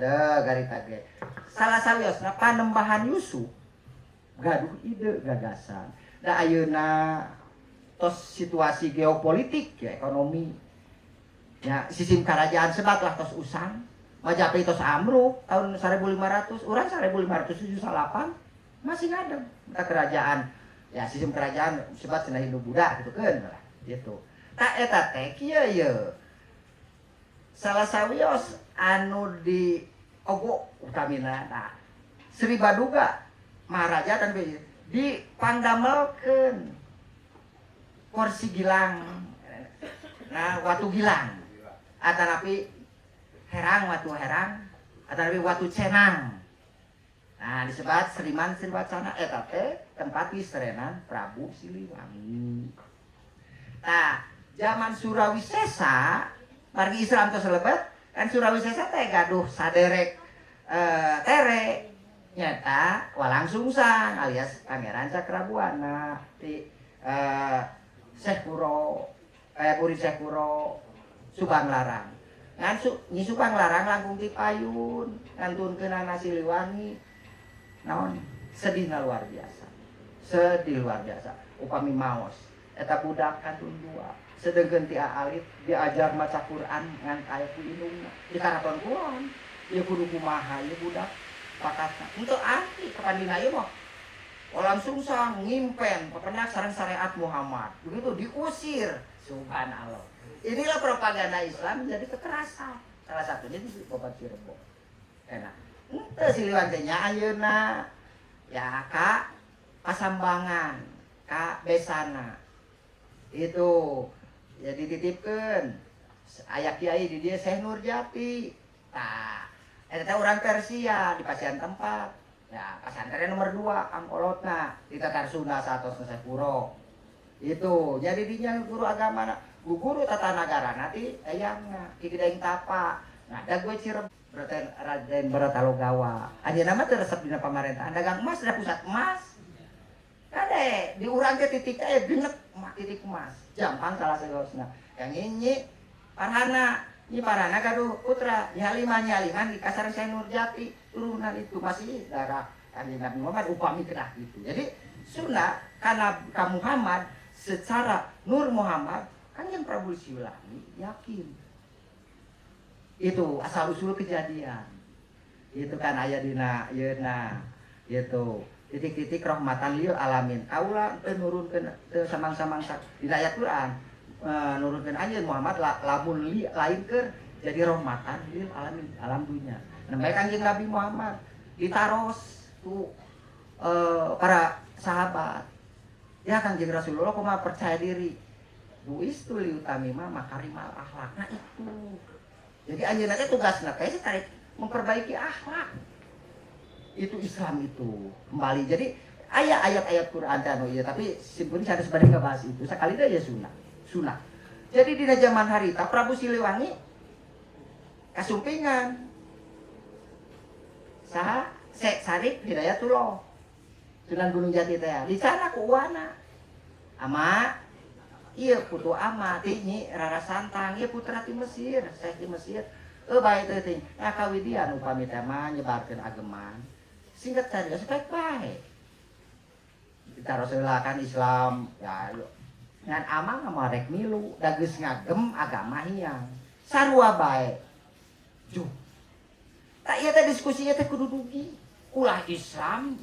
ada garita ge salah sawiosna Panembahan Yusuf gaduh ide gagasan da ayeuna tos situasi geopolitik ya ekonomi ya sistem kerajaan sebatlah tos usang Majapahit tos amruk tahun 1500 urang 1578 masih ngadem da kerajaan ya sistem kerajaan sebat cenah Hindu Buddha gitu kan gitu tak eta teh kieu ye salah sawios anu di ogo utamina nah Sri Baduga Maharaja dan dipangdamelkeun kursi gilang nah watu gilang atanapi herang watu herang atanapi watu cenang nah disebut Sriman Sriwacana eta teh tempat piserenan Prabu Siliwangi nah zaman Surawisesa margi Islam tos lebet kan Surawisesa teh gaduh saderek tere nyata Walang Sungsang alias Pangeran Cakrabuana ti Syekh Kuro Puri Syekh Kuro Subang Larang ngan nyi Subang Larang langkung ti payun ngantunkeun anak Siliwangi naon sedihna luar biasa sedih luar biasa upami maos eta budak kantun dua sedengkeun ti alit diajar maca Quran ngan aya ku indungna dikaraton Quran ieu kudu kumaha ieu budak pakatna untuk arti kapandina ieu mah Walang Sungsang ngimpen pepenak sareng syariat Muhammad begitu diusir subhanallah inilah propaganda Islam jadi kekerasan salah satunya di Bobat Cirebon enak henteu Siliwangi teh nya ayeuna ya ka Pasambangan ka Besana itu ya dititipkeun aya kiai di dieu Syekh Nurjati tah eta urang Persia di pasian tempat ya pesantren nomor 2 angkolotna di Tatar Sunda satos Syekh Kuro itu jadi dinya guru agama guru tata negara nanti eyangna ki Gideng Tapa nah da gue Cirebon Raden Baratalogawa ayeuna mah teu resep dina pamerintahan dagang emas da pusat emas kade di urang teh titik aya genek titik emas jampang salah sawiosna yang nyi parhana Nyi Parana gaduh putra Nyaliman di kasar Syekh Nurjati turunan itu masih darah Kanjeng Nabi Muhammad upami kedah gitu. Jadi Sunda karena ka Muhammad secara Nur Muhammad Kanjeng Prabu Siliwangi yakin itu asal usul kejadian itu kan aya dina yeuna gitu titik-titik rahmatan lil alamin kaula teu nurunkeun teu samang-samang dina ayat Quran nurunkeun anjeun Muhammad lamun lain keur jadi rahmatan lil alamin alam dunya nembe Kanjeng Nabi Muhammad ditaros tu para sahabat ya Kanjeng Rasulullah kumaha percaya diri buis tu liutami mah makarimal akhlak nah itu jadi anjeunna teh tugasna teh tarik memperbaiki akhlak itu Islam itu kembali jadi aya ayat-ayat Quran anu ieu tapi simpun saya sebenarnya enggak bahas itu sekali deui ya sunah jadi di zaman harita Prabu Siliwangi kasumpingan saha Syekh Sarif Hidayatullah Sunan Gunung Jati teh dicana ku uwana ama ieu putu ama ti Nyi Rara Santang ieu putra ti Mesir Syekh ti Mesir bae teh teh nah kawidian upami teh mah nyebarkeun ageman singkat saja baik-baik kita Rasulullah kan Islam ya ngan amang mah rek milu da geus ngagem agama hiang sarua bae juh tak ieu teh diskusinya teh kudu dugi ulah Islam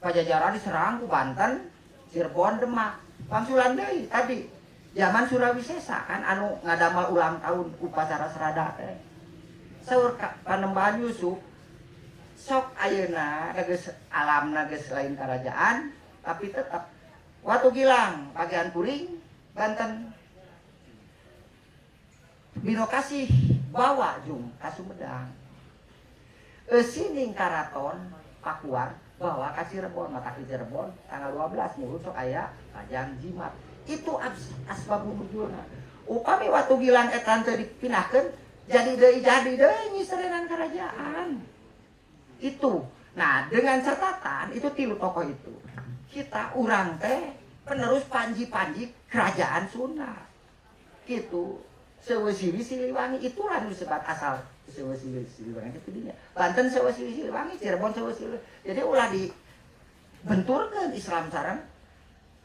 Pajajaran diserang ku Banten Cirebon Demak pangsulan deui tadi zaman Surawisesa kan anu ngadamel ulang tahun upacara serada teh saur Panembahan Yusuf sok ayeuna geus alamna geus lain kerajaan tapi tetap Watu Gilang bagian Puring Banten Bino Kasih bawa jung ka Sumedang Sining Karaton Pakuan bawa ka Cirebon mata ke Cirebon tanggal 12 nyuruh sok aya Kajang Jimat itu asbab nuzulna upami Watu Gilang eta teu dipindahkeun jadi deui nyiserenan kerajaan itu nah dengan catatan itu tilu tokoh itu kita urang teh penerus panji-panji kerajaan Sunda gitu seueuh Siliwangi itulah disebut asal Sewa Siliwangi itu dinya. Banten sewa Siliwangi, Cirebon sewa Siliwangi. Jadi ulah dibenturkeun Islam sareng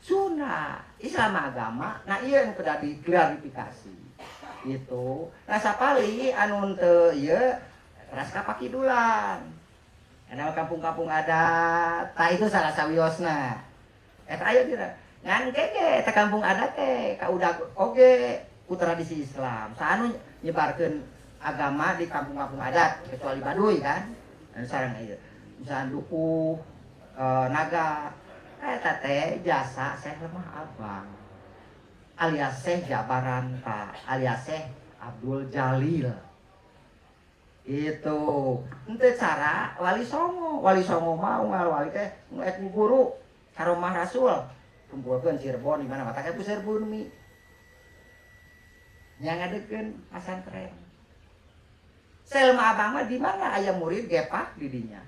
Sunda, Islam agama. Nah ieu nu kudu diklarifikasi. Gitu. Nah sapali anu teu ieu ras kapakidulan. Ana kampung-kampung adat, tah itu salah sawiosna. Eta aya dina. Ngan keke teh kampung adat teh kaudag oge ku tradisi Islam. Saanu nyebarkeun agama di kampung-kampung adat kecuali Baduy kan. Anu sareng ieu. Misalnya dukuh, naga, eta teh jasa Syekh Lemah Abang. Alias Syekh Jabaranta, alias Syekh Abdul Jalil. Itu ente cara Wali Songo mah unggal wali teh nu guru karomah Rasul kumpulkeun Cirebon di mana mata kayak puseur bumi yang ngadekeun pasantren. Selma Abang mah di mana aya murid gepak di dinya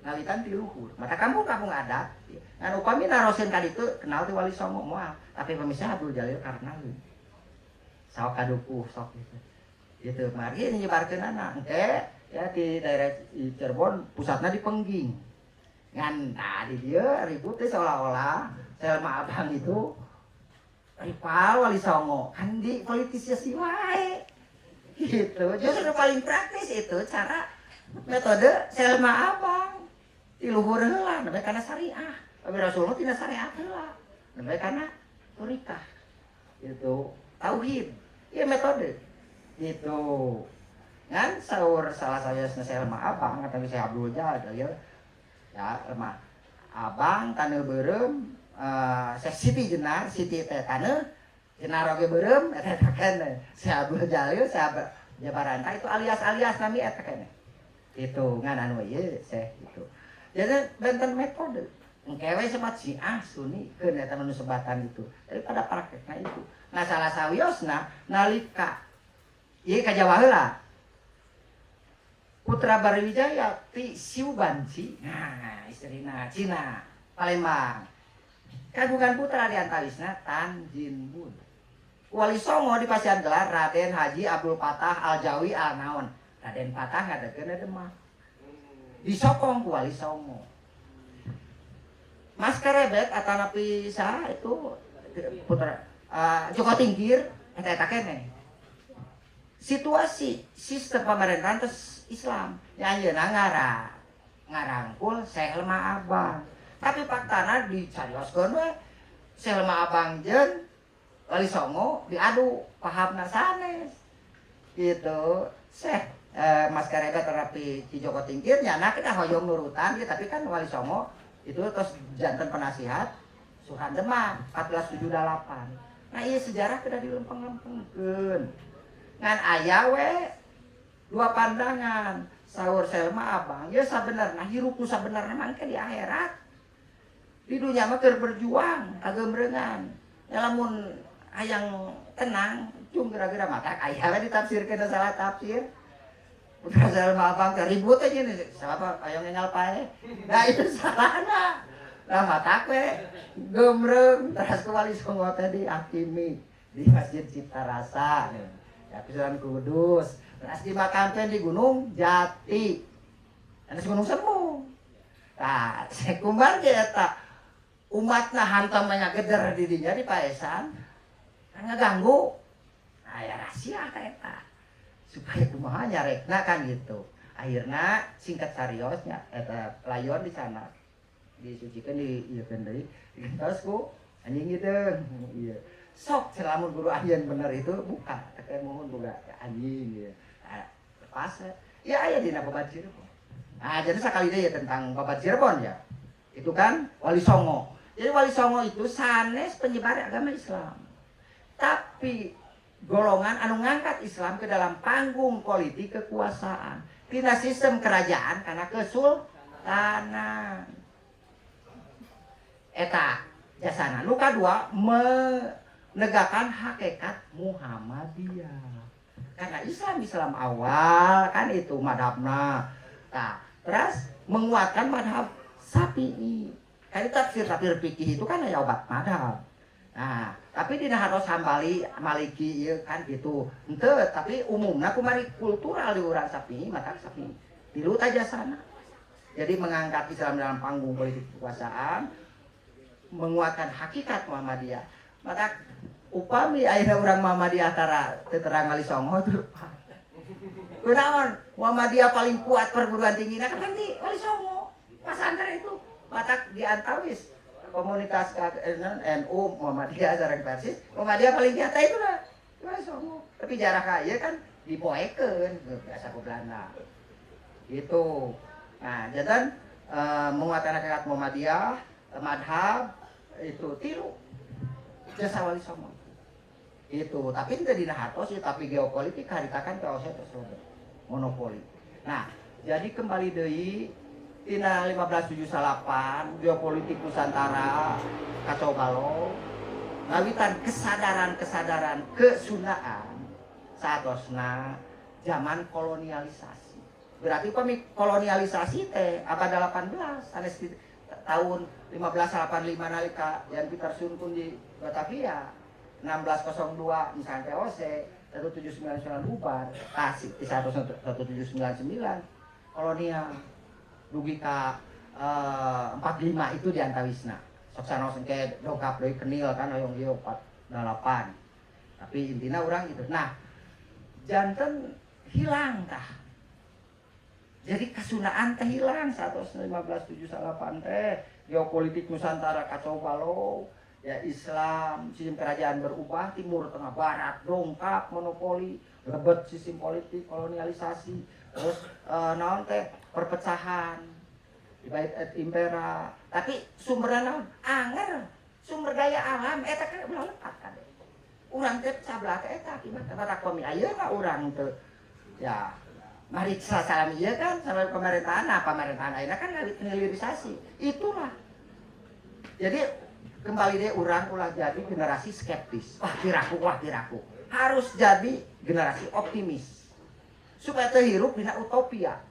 ngalitan di luhur mata kampung-kampung adat ngan upami naroseun ka ditu kenal ti Wali Songo moal tapi pemisah Abdul Jalil karena sok kadukuh sok gitu mari nyebarkeun anak ya di daerah Cirebon pusatnya di Pengging ngan tadi dia ribut seolah-olah Selma Abang itu rival Wali Songo kan di politisasi wae gitu justru paling praktis itu cara metode Selma Abang di luhur heula nepi kana syariah tapi Rasulullah tina syariat heula nepi kana torikah itu tauhid ieu metode gitu kan saur salah saya Selma Abang atau saya Abdul Jalil ya Selma Abang taneuh beureum Siti Jenar Siti teh taneuh Jenar oge beureum eta keneh saya Abdul Jalil saya Jabaranta itu alias nami eta keneh itu ngan anu ieu Syekh itu jadi benten metode engkewe sebat Syiah Sunni keun eta nu sebatan itu daripada praktekna itu nah salah sawiosna nalika ieu ka Jawa heula Putra Barwijaya ti Siubanci, nah istrina Cina, Palembang. Kagungan putra di antawisna Tanjin Bun. Wali Songo di Pasian gelar Raden Haji Abdul Patah Al-Jawi Al-Naon. Raden Patah ngadegeun Demak. Disokong ku Wali Songo. Mas Karebet atanapi saha itu putra Joko Tingkir eta keneh. Situasi sistem pemerintahan terus Islam ya ayeuna ngarangkul Syekh Lemah Abang tapi faktana dicarioskeun we Syekh Lemah Abang jeung Wali Songo diadu pahamna sanes gitu Syekh Mas Karebet terapi Ki Joko Tingkir nyana kita hoyong nurutan gitu tapi kan Wali Songo itu terus janten penasihat Suhan Demak 1478 nah iya sejarah kita dilempeng-lempengkeun ngan aya we dua pandangan saur Selma Abang ya sabenerna hirup nu sabenerna mangke di akhirat di dunya mah keur berjuang kageumreungan ya lamun hayang tenang cung geura-geura mata aya we ditafsirkeun salah tafsir putra Selma Abang teh ribut aja nih sabab hayang ninggal pae nah itu salahna nah mata we geumreung terus ku Wali Songo teh dihakimi di Masjid Cipta Rasa ya pisan Kudus terus dimakamkeun di Gunung Jati anu Gunung Semu tah sekumbar ge eta umatna hantam nya geder di dinya di paesan kan ngaganggu nah ya rahasia eta supaya kumaha nyarekna kan gitu akhirna singkat sariosnya eta layon di sana disucikeun di ieu keun deui digentos ku anjing gitu iya sok selamun guru ahieun bener itu buka teh mohon boga anjing ya lepas ya aya dina Babat Cirebon nah jadi sakali deui tentang Babat Cirebon ya itu kan Wali Songo jadi Wali Songo itu sanes penyebar agama Islam tapi golongan anu ngangkat Islam ke dalam panggung politik kekuasaan tina sistem kerajaan karena kesultanan eta jasana nu kadua menegakkan hakikat Muhammadiyah karena Islam awal kan itu madhabna nah terus menguatkan madhab Syafi'i kan tafsir fikih itu kan ya obat madhab Nah, tapi dina hartos Hambali, Maliki ieu kan gitu. Henteu, tapi umumna kumari kultural di urang sapi, mata sapi. Tilu aja sana. Jadi mengangkat Islam dalam panggung politik kekuasaan, menguatkan hakikat Muhammadiyah. Maka upami ayeuna urang Muhammadiyah tara teu terang ngali songo itu. Kunaon? Muhammadiyah paling kuat perguruan tinggi kan di Wali Songo. Pesantren itu mata diantawis komunitas NU Muhammadiyah sareng Persis. Muhammadiyah paling nyata itu lah. Wali Songo. Tapi jarak aya kan dipoekeun biasa ku Belanda. Gitu. Nah, jantan menguatkan hakikat Muhammadiyah, madhab itu tilu jasa Wali Songo. Itu, tapi itu dina hartos ya, tapi geopolitik haritakan kaosnya tersebut monopoli. Nah, jadi kembali deui tina 1578 geopolitik Nusantara kacau balau ngawitan kesadaran kesundaan saatosna zaman kolonialisasi. Berarti kolonialisasi teh abad 18 sanes tahun 1585 nalika yang Peter Sunkun di Batavia 1602 misalnya POC 1799 bubar kasih di 1799 kolonial dugi ka 45 itu diantawisna sok sanoos engke dongkap deui kenil kan hoyong ieu 48 tapi intina urang gitu. Nah janten hilang tah. Jadi kesundaan teh hilang 1578 teh geopolitik Nusantara kacau balau ya Islam sistem kerajaan berubah timur tengah barat dongkap monopoli lebet sistem politik kolonialisasi terus naon teh perpecahan dibait impera tapi sumberna naon anger sumber daya alam eta kan ulah lepat kan urang teh sablah teh eta akibat takomi ayeuna urang teu ya mari salam ieu kan sama pemerintahan ayeuna kan hilirisasi itulah. Jadi kembali deh orang ulah jadi generasi skeptis. Wah kiraku. Harus jadi generasi optimis. Supaya terhirup dina utopia.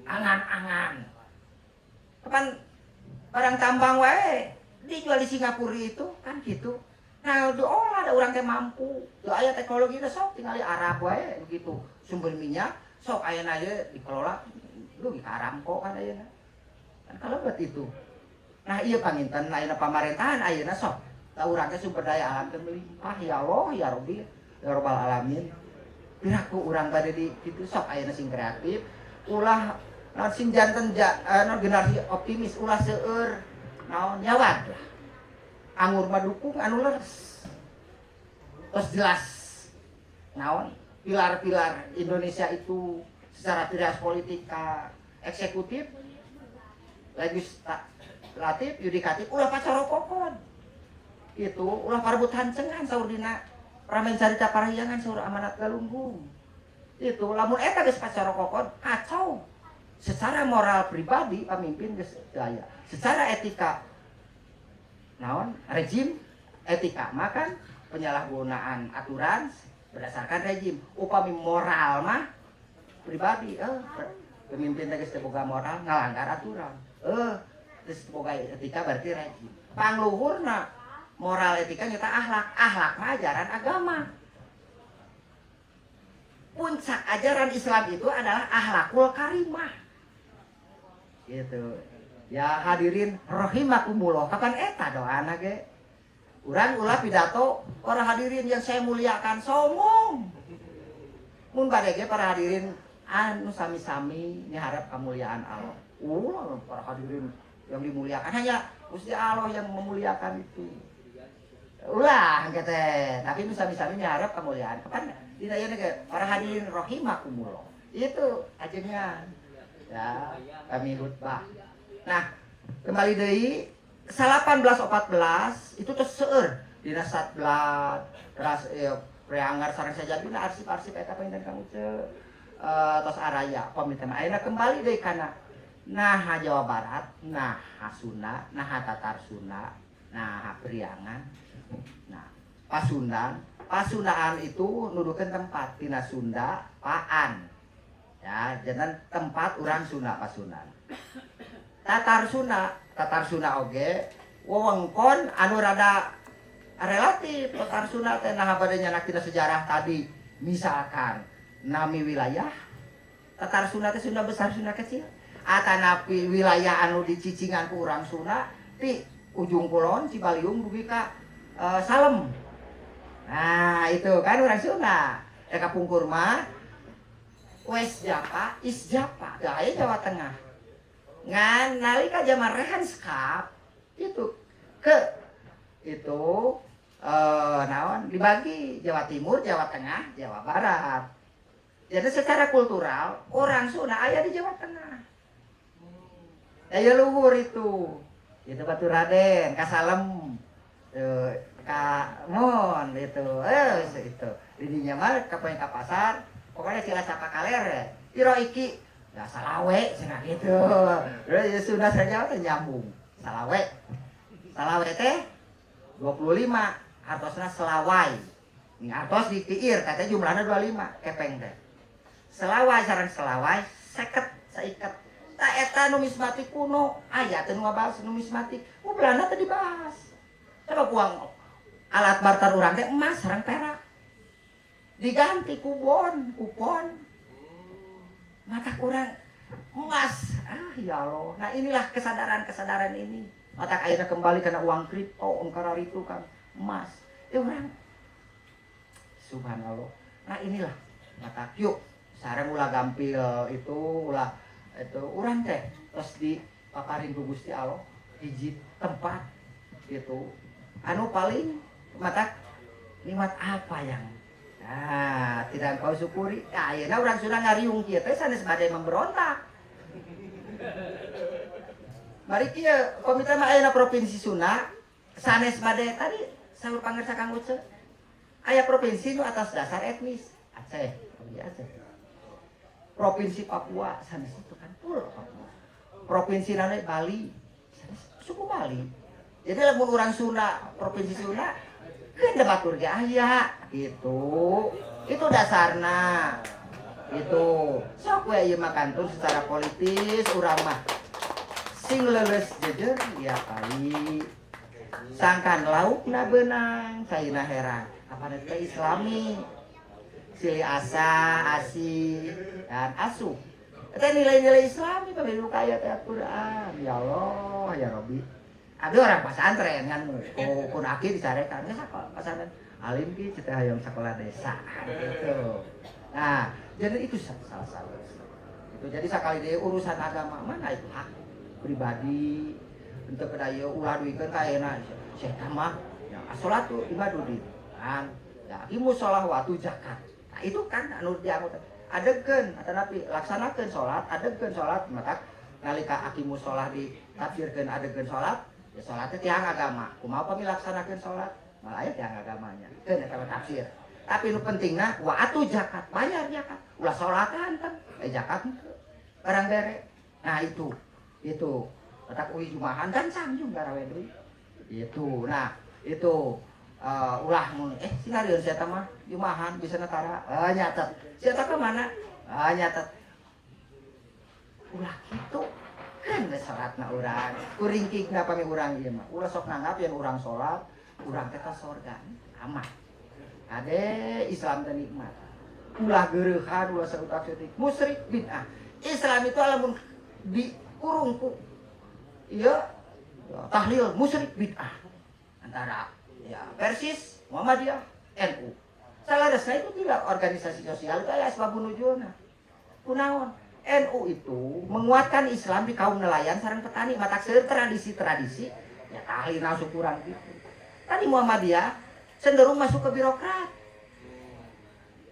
Angan-angan. Kapan barang tambang wae dijual di Singapura itu kan gitu. Nah, diolah ada orang teh mampu. Tuh aya teknologi teh sok tinggal di Arab wae begitu. Sumber minyak sok ayeuna aja dikelola lu di Aramco kan ayeuna. Kan kalebet itu. Nah iya panginten ayeuna pamerintahan ayeuna sok urang teh sumber daya alam teh melimpah ya Allah ya Rabbi ya Rabbal alamin. Piraku urang bade di kitu sok ayeuna sing kreatif ulah naon sing janten naon generasi optimis ulah seueur naon nyawad lah. Anggur mah dukung anu leres. Terus jelas naon pilar-pilar Indonesia itu secara trias politika eksekutif legislatif, yudikatif, ulah pacarokokon. Itu ulah parebut hancengan saur dina ramen carita parahyangan saur amanat galunggung. Itu lamun eta geus pacarokokon kacau. Secara moral pribadi pamimpin geus daya. Secara etika naon rezim etika makan penyalahgunaan aturan berdasarkan rezim. Upami moral mah pribadi pemimpin teh geus teu boga moral ngalanggar aturan. Terus boga etika berarti rezim. Pangluhurna moral etika nyata akhlak mah ajaran agama. Puncak ajaran Islam itu adalah akhlakul karimah. Gitu. Ya hadirin rahimakumullah. Kapan eta doana ge? Urang ulah pidato para hadirin yang saya muliakan somong. Mun bade ge para hadirin anu sami-sami nyaharap kemuliaan Allah. Ulah para hadirin yang dimuliakan hanya Gusti Allah yang memuliakan itu. Ulah kete, tapi nu sami-sami nyaharap kemuliaan. Kapan dina ieu ge para hadirin rahimakumullah. Itu ajengan. Ya, kami khutbah. Nah, kembali deui 1814 itu teh seueur dina Satblat teras preanggar sareng sajadina arsip-arsip eta painten kamu teh tos araya pamiteuna ayeuna kembali deui kana naha Jawa Barat, naha Sunda, naha Tatar Sunda, naha Priangan. Nah, Pasundaan itu nuduhkeun tempat tina Sunda Paan. Ya, jangan tempat urang Sunda Pasundan. Tatar Sunda oge wewengkon anu rada relatif Tatar Sunda teh nah badanya naktina sejarah tadi misalkan nami wilayah Tatar Sunda teh Sunda besar Sunda kecil atanapi wilayah anu dicicingan ku urang Sunda ti ujung kulon Cibaliung dugi ka Salem. Nah itu kan urang Sunda kapungkur mah West Java, East Java, gaya Jawa Tengah. Ngan nalika zaman Rehanskap itu ke itu naon dibagi Jawa Timur, Jawa Tengah, Jawa Barat. Jadi secara kultural orang Sunda aya di Jawa Tengah. Aya luhur itu. Itu Baturaden, ka Salem. Ka Mon itu. Itu. Didinya mah ka pasar, pokoknya Cilacap ka Kaler. Tiro iki ya Salawe cenah gitu. Terus Sunda saja teh nyambung. Salawe. Salawe teh 25, hartosna selawai. Nih hartos ditiir katanya jumlahnya 25 kepeng teh. Selawai sareng selawai 50 saiket. Ta eta numismatik kuno, aya teh nu ngabahas numismatik. Belanda teh dibahas. Coba kuang alat barter urang teh emas sareng perak. Diganti kupon. Mata kurang emas. Ya Allah. Nah inilah kesadaran ini. Mata akhirnya kembali karena uang kripto, ongkara itu kan emas. Ya orang. Subhanallah. Nah inilah. Mata yuk. Sareng ulah gampil itu ulah itu urang teh terus di paparin ku Gusti Allah hiji tempat gitu. Anu paling mata nikmat apa yang tidak kau syukuri. Ayeuna urang Sunda ngariung kieu teh sanes bade memberontak. Mari kieu komite mah ayeuna provinsi Sunda sanes bade tadi saur pangersa Kang Uce. Aya provinsi nu atas dasar etnis. Aceh, Aceh. Provinsi Papua sanes itu kan full Papua. Provinsi nane Bali, sanes suku Bali. Jadi lamun urang Sunda, provinsi Sunda kan batur ge aya gitu. Itu dasarna. Itu. Sok we ieu mah kantun secara politis urang mah sing leuleus jejer ya kali. Sangkan laukna beunang, saina heran. Apana teh Islami. Silih asa, asi, dan asuh. Eta nilai-nilai Islami pamilu kaya teh Al-Qur'an. Ya Allah, ya Rabbi. Ada orang pesantren kan, kun aki dicarekan, ya pesantren alim ki cita hayang sekolah desa gitu. Nah, jadi itu salah satu. Itu jadi sekali dia urusan agama mana itu hak pribadi untuk kedaya ulah duikeun ka ayeuna setan mah ya salat tuh ibadah di kan. Ya imu sholat waktu zakat. Nah, itu kan anu dianut adegeun atanapi laksanakeun salat, adegeun salat maka nalika akimu sholat ditafsirkeun adegeun salat ya sholatnya tiang agama. Kumaha pamilaksanakeun sholat? Malah aya tiang agamanya. Keun eta tafsir. Tapi nu pentingna wa atu zakat, bayar zakat. Ulah sholat hanteng, zakat henteu. Barang bere. Nah itu. Otak uwi jumahan kan sangjung garawe deui. Itu. Nah, itu ulah mun sinarieun sia mah jumahan bisa netara. Nyatet. Sia ka mana? Nyatet. Ulah kitu. Kan salatna urang kuringkigna pami urang ieu mah ulah sok nanggap yen urang salat urang teh ka sorga aman ade Islam teh nikmat ulah geureuhan ulah sautak-sautik musyrik bid'ah. Islam itu alamun dikurung ku ieu tahlil musyrik bid'ah antara ya Persis Muhammadiyah NU salaresna itu tidak organisasi sosial itu aya asbabun nuzulna kunaon NU itu menguatkan Islam di kaum nelayan sareng petani matak seueur tradisi-tradisi ya tahlilna syukuran gitu. Tadi Muhammadiyah cenderung masuk ke birokrat.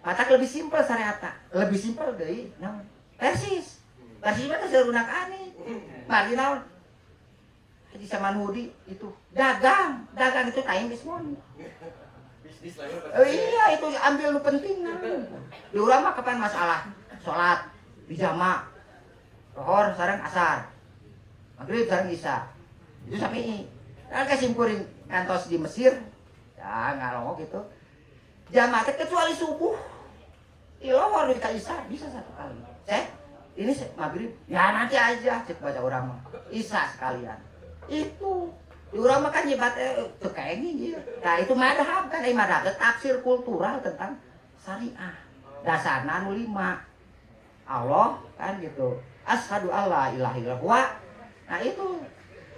Matak lebih simpel syariatna, lebih simpel deui naon? Persis. Persis mah teh seueur ani. Mari naon? Haji Samanhudi itu dagang itu kain bismon. Bisnis lain. Iya itu ambil nu penting. Di urang mah kapan masalah salat bijama rohor sareng asar maghrib sareng isya itu sampai kan kasimpurin kantos di Mesir ya ngalongo gitu jamaah kecuali subuh ilohor di isya bisa satu kali ini maghrib ya nanti aja cek baca orang mah isya sekalian itu Urang mah kan nyebat teu kaenging ieu. Nah itu madhab kan, madhab teh tafsir kultural tentang syariah. Dasarna anu 5. Allah kan gitu. Asyhadu alla ilaha illallah. Nah itu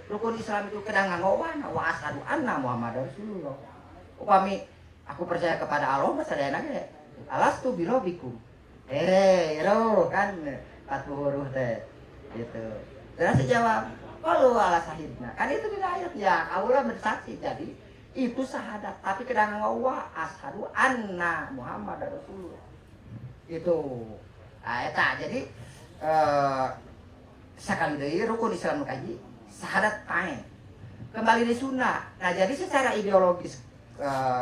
rukun Islam itu kedang nganggowan wa asyhadu anna Muhammadar Rasulullah. Upami aku percaya kepada Allah sadayana ge alastu birabbikum. Kan 40 huruf teh gitu. Terus dijawab kalau ala sahidna, kan itu di ayat ya, kaulah bersaksi. Jadi itu syahadat, tapi kedang ngawa asyhadu anna Muhammad Rasulullah. Itu. Nah, eta jadi sekali deui rukun Islam nu kaji syahadat pae. Kembali di sunnah. Nah, jadi secara ideologis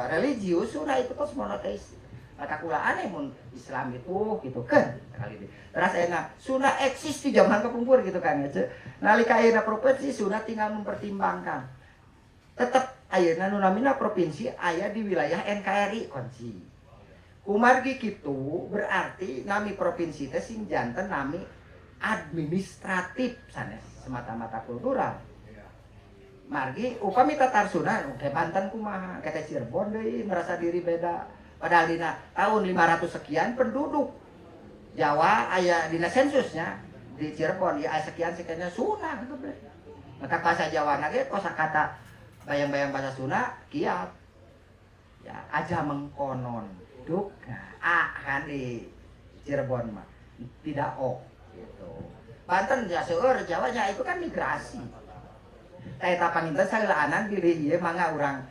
religius sunnah itu tos monoteis. Maka kula aneh mun Islam itu gitu kan sekali deui. Terus enak sunnah eksis di zaman kepungkur gitu kan ya. Nalika ayeuna provinsi sudah tinggal mempertimbangkan. Tetap ayeuna nu namina provinsi aya di wilayah NKRI kunci. Kumargi kitu berarti nami provinsi teh sing janten nami administratif sanes semata-mata kultural. Margi upami tatar Sunda ke Banten kumaha, ke Cirebon deui merasa diri beda. Padahal dina tahun 500 sekian penduduk Jawa aya dina sensusnya di Cirebon ya sekian Sunda gitu bre. Mata bahasa Jawa nage kosakata bayang-bayang bahasa Sunda kiat. Ya aja mengkonon duk kan di Cirebon mah tidak gitu. Banten ya seueur Jawanya itu kan migrasi. Tah eta panginten salilaanan pilih ieu mangga urang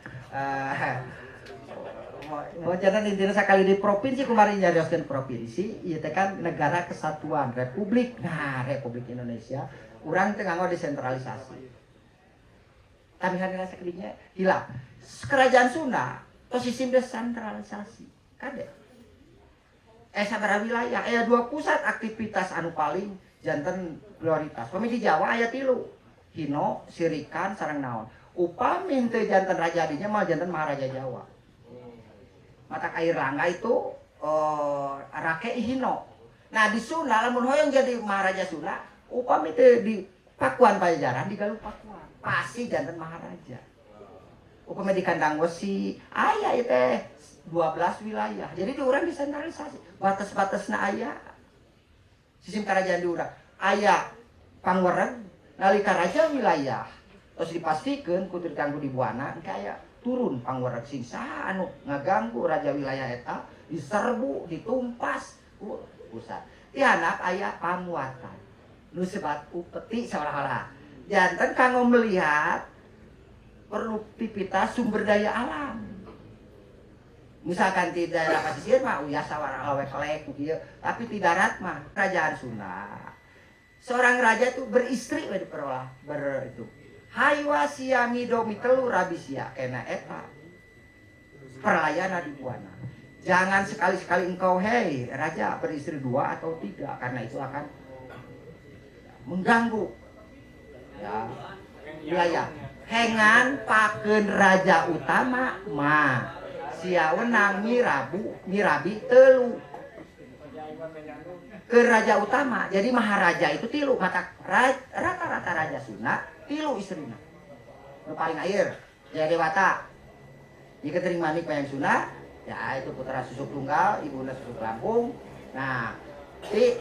mau jalan intinya sekali di provinsi kemarin nyarioskeun provinsi ieu teh kan negara kesatuan republik. Nah Republik Indonesia urang teh nganggo desentralisasi tapi hadina sakalinya hilang kerajaan Sunda tos sistem desentralisasi kade sabaraha wilayah aya 2 pusat aktivitas anu paling janten prioritas pami di Jawa aya 3 Hino Sirikan sareng naon upami teu janten raja dinya mah janten Maharaja Jawa. Mata air Langga itu Rake Hino. Nah di Sunda lamun hoyong jadi Maharaja Sunda, upami teh di Pakuan Pajajaran di Galuh Pakuan. Pasti janten Maharaja. Upami di Kandang Wesi aya teh 12 wilayah. Jadi di urang desentralisasi. Batas-batasna aya. Sistem kerajaan di urang aya pangwereng nalika raja wilayah. Terus dipastikeun kudu diganggu di buana kaya turun pangwerek sing saha anu ngaganggu raja wilayah eta diserbu ditumpas pusat ti anak aya pamuatan nu sebat upeti salah-salah janten kanggo melihat produktivitas sumber daya alam misalkan di daerah pesisir mah uyah sawara lewek-lek kieu tapi di darat mah kerajaan Sunda seorang raja itu beristri we diperoleh itu haywa siami domi telu rabisia kena eta perlayana di buana. Jangan sekali-sekali engkau hei raja beristri 2 atau 3 karena itu akan mengganggu ya wilayah. Hengan pakeun raja utama mah sia wenang mirabi telu ke raja utama. Jadi maharaja itu 3 mata rata-rata raja Sunda 3 istrina. Nu paling air Jaya Dewata. Jika terima nik bayang Sunda, ya itu putra susuk tunggal, ibuna susuk Lampung. Nah, si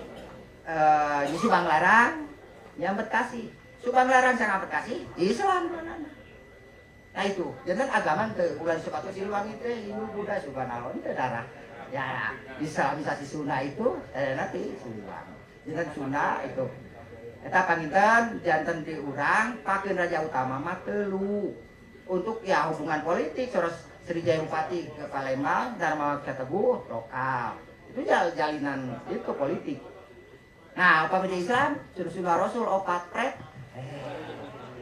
Subang Larang yang Bekasi. Subang Larang sang Bekasi, Islam manana. Nah itu, jangan agama teu ulah sepatu Siliwangi teh Hindu Buddha subhanallah teh darah. Ya, Islamisasi Sunda itu nanti Siliwangi. Jangan Sunda itu eta panginten janten di urang pakeun raja utama mah 3 untuk ya hubungan politik saros Sri Jaya Bupati ke Palembang Dharma Teguh lokal itu jalinan itu politik. Nah upami Islam sunnah Rasul 4 pret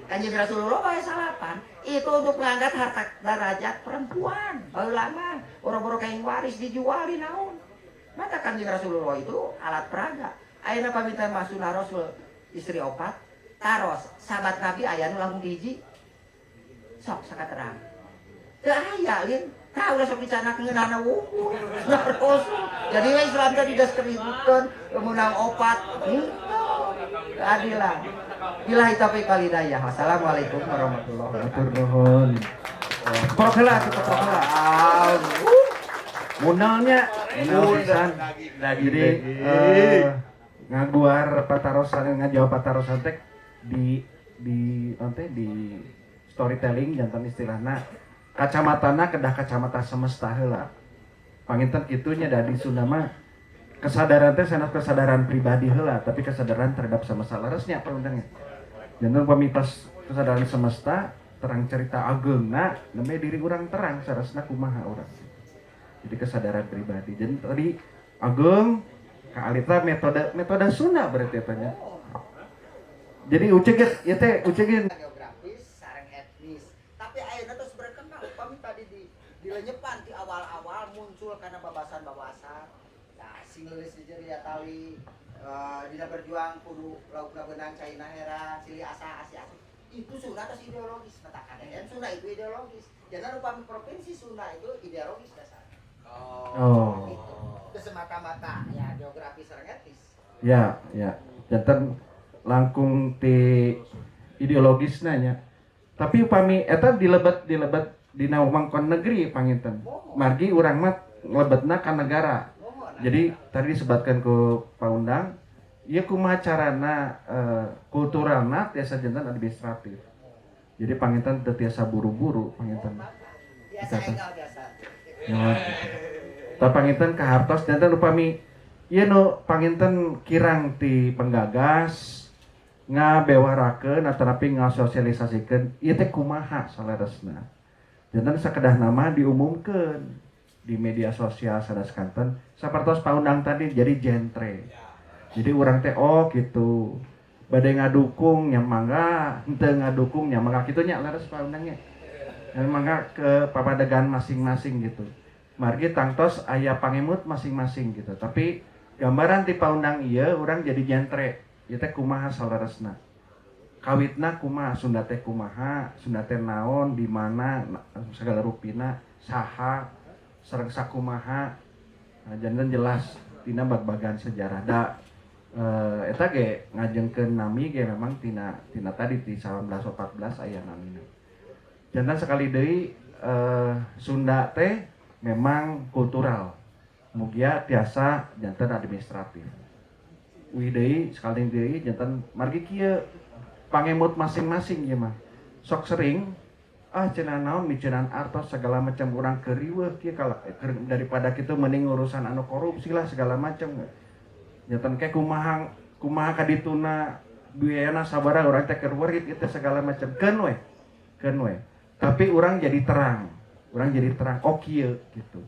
Kanjeng Rasulullah bae 8 itu untuk mengangkat harta darajat perempuan baheula boro-boro kain waris dijual di naon maka Kanjeng Rasulullah itu alat peraga ayeuna pamitan mah sunnah Rasul istri 4 taros sahabat Nabi aya nu langkung hiji sok sakaterang teu aya lin tah ulah sok dicanakeunana wuh jadi Islam teh dideskripsikeun meunang 4 keadilan Billahi taufiq wal hidayah. Wassalamualaikum warahmatullahi wabarakatuh. Nuhun. Keprok heula atuh keprok heula. Munalnya pisan. Jadi ngaguar patarosan ngajawab patarosan teh di nanti di storytelling jantan istilahna kacamatana kedah kacamata semesta heula. Panginten kitunya da di Sunda mah kesadaran teh sanes kesadaran pribadi heula tapi kesadaran terhadap semesta laresnya paundangnya. Jantan pamitas kesadaran semesta terang cerita ageungna nembe diri urang terang sarasna kumaha urang. Jadi kesadaran pribadi. Jadi tadi ageung ka alita metode Sunda berarti tanya. Jadi ucegeun ieu teh ucegeun Geografis sareng etnis. Tapi ayeuna terus berkenal upami tadi di lenyepan di awal-awal muncul karena babasan-babasan. Nah, sing leulis di jeria tali dina berjuang kudu laukna benang caina hera, cili asa asi. Itu Sunda terus ideologis, mata KDN Sunda itu ideologis. Jangan upami provinsi Sunda itu ideologis dasar. Oh. Itu semata-mata ya geografis sareng etnis. Ya, jantan langkung ti ideologis nanya. Tapi upami eta dilebet dina wewengkon negeri panginten. Margi urang mah nglebetna ka negara. Jadi tadi disebutkan ku paundang, ieu kumaha carana kulturalna tiasa jantan administratif. Jadi panginten teu tiasa buru-buru panginten. Biasa enggak biasa. Ya. Ta panginten ka hartos jantan upami ieu nu panginten kirang ti penggagas ngabewarakeun atanapi ngasosialisasikeun ieu teh kumaha saleresna. Jantan sakedah nama diumumkeun di media sosial sanes kanten sapertos paundang tadi jadi jentre. Jadi urang teh oh gitu. Bade ngadukung nya mangga, henteu ngadukung nya mangga kitu nya leres paundangnya. Dan mangga ke papadegan masing-masing gitu. Margi tangtos aya pangemut masing-masing gitu. Tapi gambaran ti paundang ieu urang jadi jentre. Ieu teh kumaha saleresna. Kawitna kumaha, Sunda teh kumaha, Sunda teh naon, di mana, segala rupina, saha, sareng sakumaha. Nah, jangan jelas tina bag-bagan sejarah da eta ge ngajengkeun nami ge memang tina tadi di 1914 aya namina. Jangan sekali deui Sunda teh memang kultural. Mugia tiasa janten administratif. Uih deui sekali deui janten margi kieu pangemut masing-masing ya mah. Sok sering cenah naon miceunaan artos segala macam urang keriweuh kieu kalau daripada kitu mending urusan anu korupsi lah segala macam. Janten ke kumaha kadituna biayana sabaraha urang teh keur werit kitu segala macam keun we. Tapi urang jadi terang. Oh kieu gitu.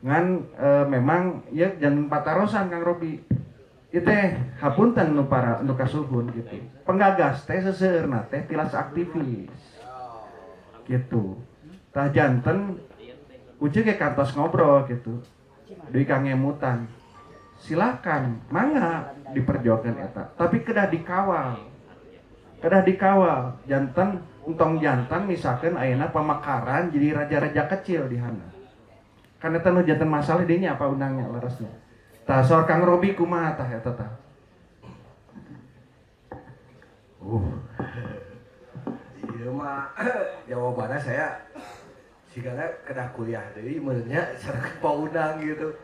Ngan memang ya jangan patarosan Kang Robi. Ieu teh hapunten nu para nu kasuhun gitu. Penggagas teh seuseurna teh tilas aktivis. Gitu. Tah janten ujug ge kantos ngobrol gitu. Deui kangemutan. Silakan, mangga diperjuangkeun eta. Tapi kedah dikawal. Janten entong jantan misalkan ayeuna pamekaran jadi raja-raja kecil di hana. Kan eta nu janten masalah dinya apa undangnya leresnya. Tah sor Kang Robi kumaha tah eta tah? Ieu mah jawabannya saya sigana kedah kuliah deui meunnya sareng paundang gitu.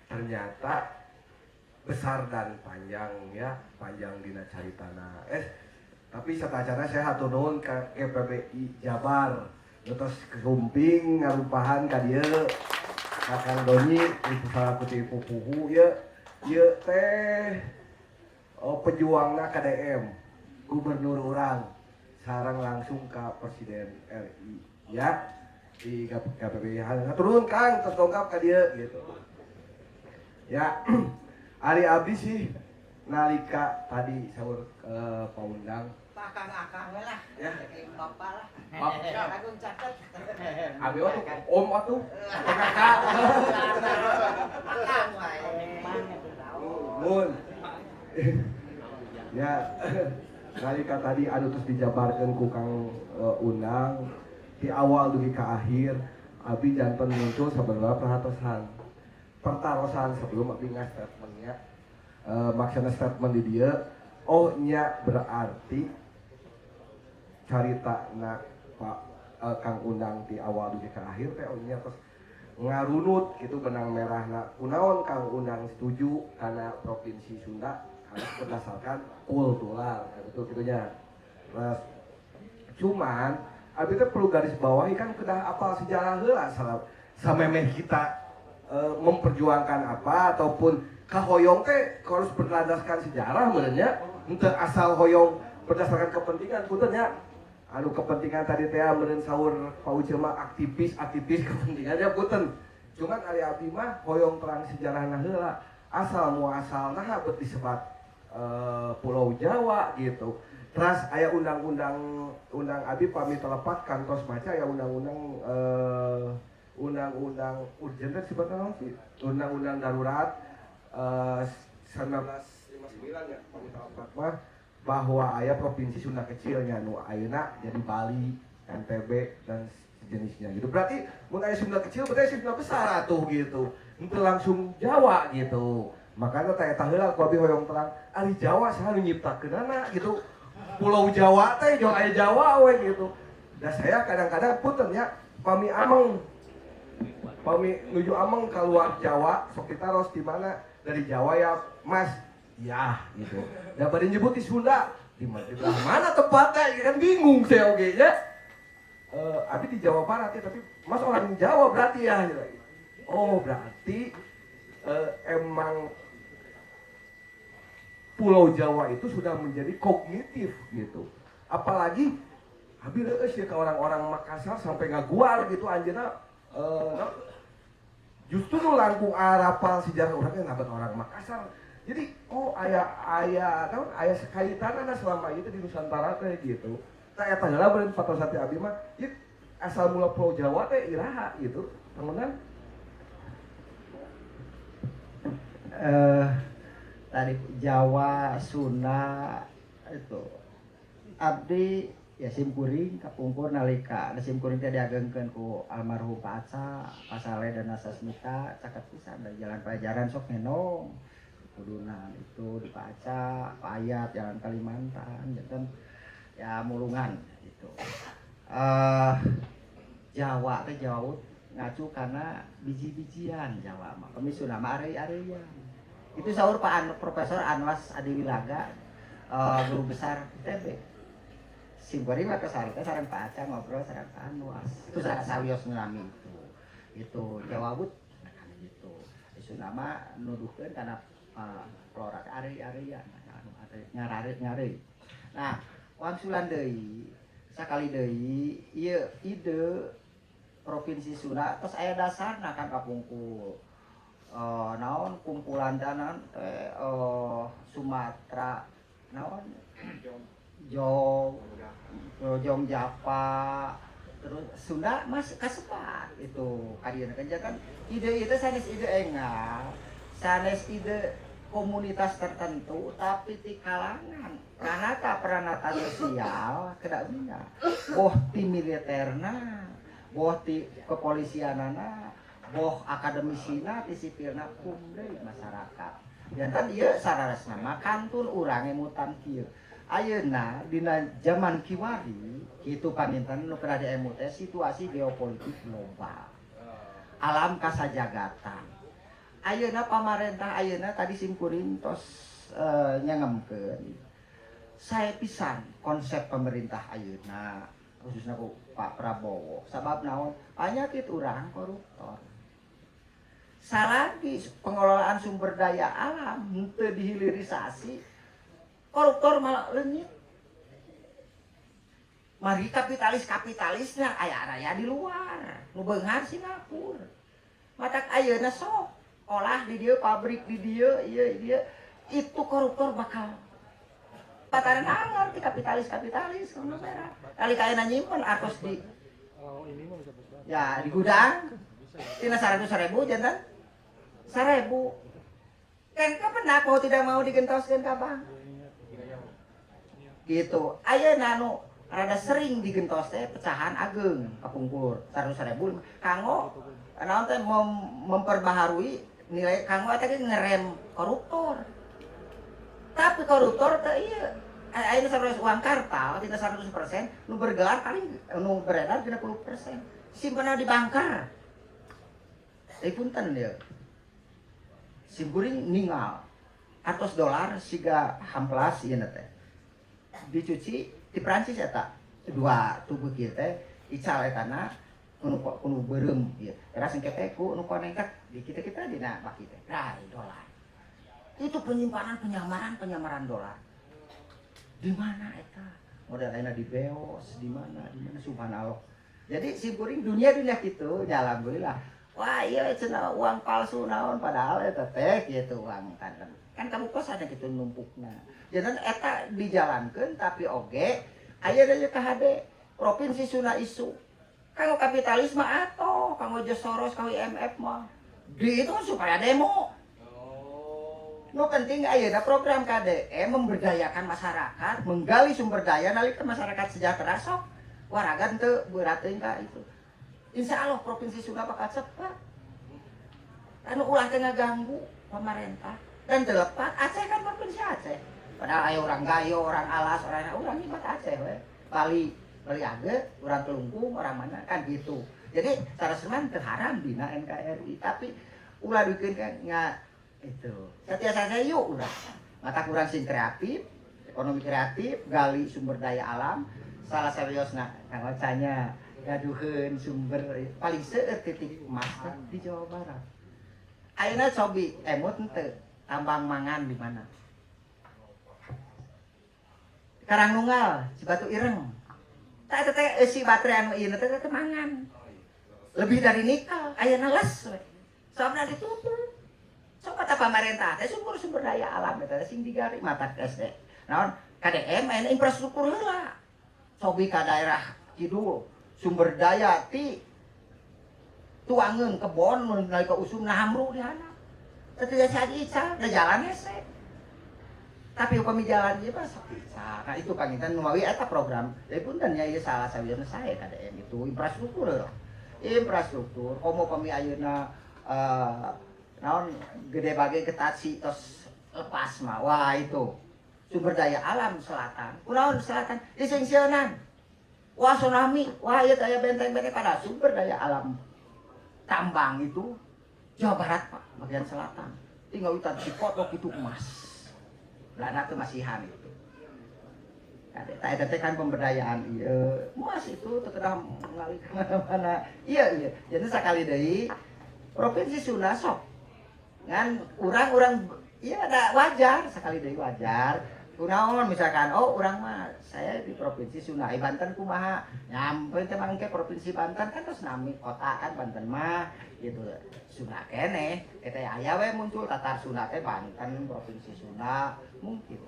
Ternyata besar dan panjang ya, panjang dina caritana. Tapi satacana saya hatur nuhun ka GPBI Jabar. Terus kerumping ngarumpahan ka dieu. Kakang Doni itu salah kuti pupuhu ya teh pejuangna KDM gubernur urang sareng langsung ka presiden RI ya di KPBI turun Kang tertongkap ka dieu gitu ya. Ari abdi sih nalika tadi saur paundang Akang lah, ya kayak bapak lah. Bapak Agung catet. abi om atuh kakak Akang wae. Mun. Ya, nalika tadi anu terus dijabarkeun ku Kang Undang di awal dugi ka akhir abi janten muncul sabenerna pertarosan sebelum abi statementnya maksudnya statement di dia Oh nya berarti carita Pak Kang Undang di awal dugi ke akhir teh oh nya terus ngarunut gitu benang merahna kunaon Kang Undang setuju karena provinsi Sunda harus berdasarkan kultural ya, betul gitunya. Terus cuman abi teh perlu garis bawahi kan kedah apal sejarah heula samemeh kita memperjuangkan apa ataupun kahoyong teh harus berlandaskan sejarah benernya henteu asal hoyong berdasarkan kepentingan puntennya anu kepentingan tadi teh meureun saur Pak Ucil mah aktivis kepentingannya punten cuman ari abdi mah hoyong terang sejarahna heula asal muasal nah bet disebat Pulau Jawa gitu. Terus aya undang-undang abi pamit telepat kantos maca ya undang-undang urgen teh sifatna naon sih? Undang-undang darurat 1959 ya pamit telepat mah bahwa aya provinsi Sunda kecilnya nu ayeuna jadi Bali, NTB dan sejenisnya gitu. Berarti mun aya Sunda kecil berarti Sunda besar atuh gitu. Henteu langsung Jawa gitu. Makanya teh eta heula ku abi hoyong terang ari Jawa saha nu nyiptakeunana gitu. Pulau Jawa teh jeung aya Jawa we gitu. Dan saya kadang-kadang punten ya pami nuju ameng keluar Jawa sok ditaros di mana dari Jawa ya Mas ya gitu. Da bari nyebut di Sunda di mana tempatnya kan bingung saya oge nya. Abi di Jawa Barat ya tapi Mas orang Jawa berarti ya gitu. Oh berarti emang Pulau Jawa itu sudah menjadi kognitif gitu. Apalagi abi leueus ya ke orang-orang Makassar sampai ngaguar gitu anjeunna justru nu langkung arapal sejarah urang ngabat orang Makassar. Jadi oh aya sekaitanana selama itu di Nusantara teh gitu. Tah eta heula beureun patosati abi mah ieu asal mula Pulau Jawa teh iraha gitu. Temenan tadi Jawa, Sunda itu abdi ya simkuring kapungkur nalika da simkuring teh diagengkeun ku almarhum Pak Aca, Pak Saleh dan Nasasmita caket pisan dari jalan pelajaran sok nenong kuduna itu di Pak Aca, Pak Ayat jalan Kalimantan janten ya mulungan gitu. Jawa teh jauh ngacu karena biji-bijian Jawa mah kami Sunda mah are-arean. Itu sahur Profesor Anwas Adiwilaga, guru besar ITB. Simkuring mah kesari teh sareng Pak Aca ngobrol sareng Pak Anwas. Itu sawios ngalami itu. Itu Jawa Wut gitu. Di Sunda mah nuduhkeun kana flora ari-arian anu nyari. Nah, wangsulan deui sakali deui ieu ide provinsi Sunda terus aya dasarna kan kapungkur. Naon kumpulan dana Sumatera naon Jong Japa terus Sunda mas kasepat itu kadieuna kan ide itu sanes ide engal sanes ide komunitas tertentu tapi di kalangan peranata sosial kedabina boh ti militerna boh ti kepolisianana boh akademisina ti sipilna kumdeui masyarakat. Jantan ieu sararesna mah kantun urang emutan kieu. Ayeuna dina zaman kiwari kitu paninten nu keur diemut teh situasi geopolitik global. Alam kasajagatan. Ayeuna pamarentah ayeuna tadi simkuring tos nyangemkeun. Sae pisan konsep pemerintah ayeuna khususnya ku Pak Prabowo. Sabab naon? Panyakit urang koruptor. Salagi pengelolaan sumber daya alam henteu dihilirisasi koruptor malah leungit. Mari kapitalisnya aya raya di luar nu beunghar Singapura. Matak ayeuna sok olah di dieu pabrik di dieu ieu itu koruptor bakal pataran anggar ti kapitalis nu merah. Kali kaena nyimpen artos di ya di gudang tina 100.000 jantan 1.000 kan kapan aku tidak mau digentoskeun ka bank gitu ayeuna nu rada sering digentos teh pecahan ageng kapungkur 100.000 kanggo naon teh memperbaharui nilai kanggo eta ge ngerem koruptor Tapi koruptor teh iya ayeuna saros uang kartal tina 100% nu bergelar paling nu beredar 30%. Simpenan di banker. Punten dia. Simkuring ningal. $100 siga hamplas ieu teh. Dicuci di Prancis eta. Dua tubuh kieu teh ical etana kuno beureum ieu. Era sengkete ku nu konengket di kita dina baki teh. $1. Itu penyamaran dolar. Di mana eta? Modal lainnya di Beos, di mana subhanallah. Jadi simkuring dunia kitu, ya alhamdulillah. Wah, iya cenah uang palsu naon padahal eta teh kitu uang kanten. Kan kamu kos ada kitu numpukna. Jadi eta dijalankeun tapi oge aya deui KHD provinsi Sunda isu. Kanggo kapitalisme atau kanggo Soros, kanggo IMF mah. Di itu supaya demo. No penting ayeuna program KDM memberdayakan masyarakat, menggali sumber daya nalikeun masyarakat sejahtera sok. Waragan teu berat teuing ka itu. Insya Allah provinsi Sunda bakal cepat. Anu ulah teu ngaganggu pemerintah dan terlepas Aceh kan provinsi Aceh. Padahal aya orang Gayo, orang Alas, orang nyibat Aceh we. Bali age, orang Telungkung, orang mana kan gitu. Jadi secara seman teu haram dina NKRI, tapi ulah bikin kan itu setiasa saya yuk udah mata kurang sing kreatif ekonomi kreatif gali sumber daya alam salah seriusna kang ocanya gaduheun sumber paling seueur titik emas di Jawa Barat ayeuna cobi emut teu tambang mangan di mana Karangnunggal Cibatu Ireng tah eta teh si baterai anu ieu teh mangan lebih dari nikel ayeuna les we sabna ditutup. So kata pemerintah, teh sumber daya alam eta sing digari mata SD. Naon KDM aya infrastruktur heula. Cobi ka daerah kidul sumber daya ti tuangeun kebon mun nalika usum nahamru di hana. Teu tiasa diical, da jalan hese. Tapi upami jalan ieu mah sok diical. Nah itu panginten numawi eta program. Jadi punten nya ieu salah sawiyeuna sae KDM itu infrastruktur heula. Infrastruktur komo upami ayeuna naon gede bage ketasi tos lepas mah wah itu sumber daya alam selatan kunaon selatan disengsionan wah tsunami wah ieu aya benteng-benteng pada sumber daya alam tambang itu Jawa Barat Pak bagian selatan tinggal utan Cipotok itu emas belana teu masihan itu eta kan pemberdayaan ieu emas itu teu kedah ngalih ka mana-mana iya jadi sakali deui provinsi Sunda sok kan orang iya ada wajar sekali deui wajar kunaon misalkan oh orang mah saya di provinsi Sunda Banten kumaha nyampe teh mangke provinsi Banten kan terus nami kota kan Banten mah gitu Sunda keneh eta aya we muncul tatar Sunda teh Banten provinsi Sunda mungkin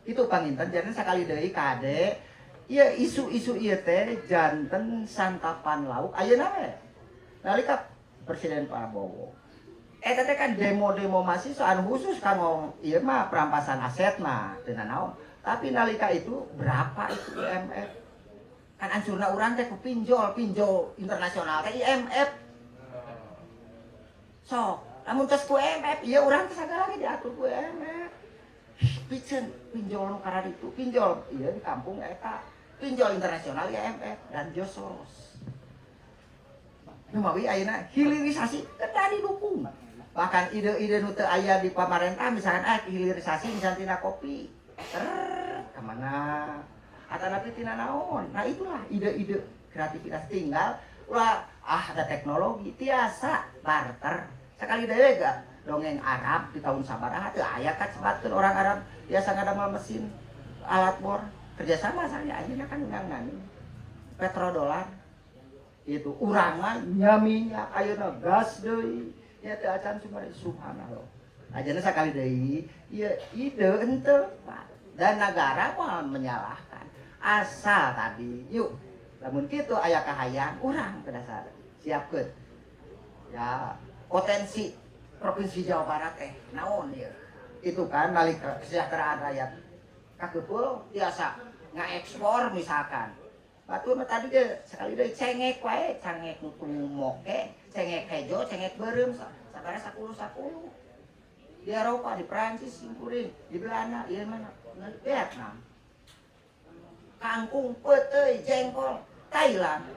itu panginten jadi sekali deui kade ieu isu-isu ieu teh janten santapan lauk ayeuna we nalika Presiden Prabowo eta teh kan demo-demo mahasiswa anu khusus kanggo ieu mah perampasan aset mah teu naon. Tapi nalika itu berapa itu IMF? Kan ansurna urang teh ku pinjol internasional teh IMF. Sok, lamun tos ku IMF, ieu urang teh sagala ge diatur ku IMF. Piceun pinjol nu karana itu, pinjol ieu di kampung eta. Pinjol internasional IMF dan Soros. Numawi ayeuna hilirisasi kedah didukung. Bahkan ide-ide nu teu aya di pamarentah misalkan hilirisasi misalkan tina kopi. Kemana? Atanapi tina naon. Nah itulah ide-ide kreativitas tinggal ulah ada teknologi tiasa barter. Sekali deui ga dongeng Arab di tahun sabaraha teu aya kacebatkeun orang Arab biasa ngadamel mesin alat bor kerjasama saya ayeuna kan ngangani petrodolar itu urang mah nya minyak ayeuna gas deui ya teu acan sumber subhanallah ajeuna sakali deui ieu ide henteu dan negara mah menyalahkan asal tadi yuk lamun kitu aya kahayang urang teu dasar siapkeun ya potensi provinsi Jawa Barat teh naon ieu itu kan nalika kesejahteraan rakyat kakeupul tiasa ngaekspor misalkan batu mah tadi ge sekali deui cengek wae, cengek nu moke, cengek hejo, cengek beureum sabaraha 10. di Eropa, di Prancis, simkuring, di Belanda, iya mana, Vietnam, kangkung, peuteuy, jengkol, Thailand.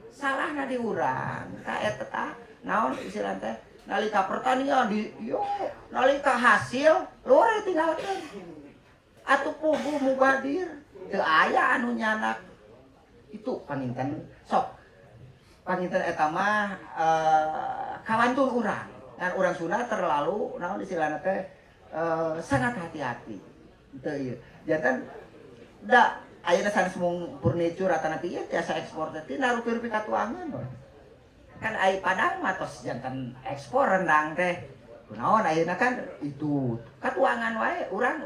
Salahna di urang, ka eta tah naon istilah teh nalika pertanian di yo nalika hasil luar tinggalkeun. Atuh pugu mubadir, teu aya anu nyanak. Itu paninten sok. Paninten eta mah kawantun urang. Ngan urang Sunda terlalu naon istilahna teh sangat hati-hati. Teu ieu. Janten da ayeuna sanes mung furniture atau nanti ieu tiasa ekspor teh narupi-rupi katuangan we. Kan ai Padang mah tos janten ekspor rendang teh. Kunaon ayeuna kan itu katuangan wae urang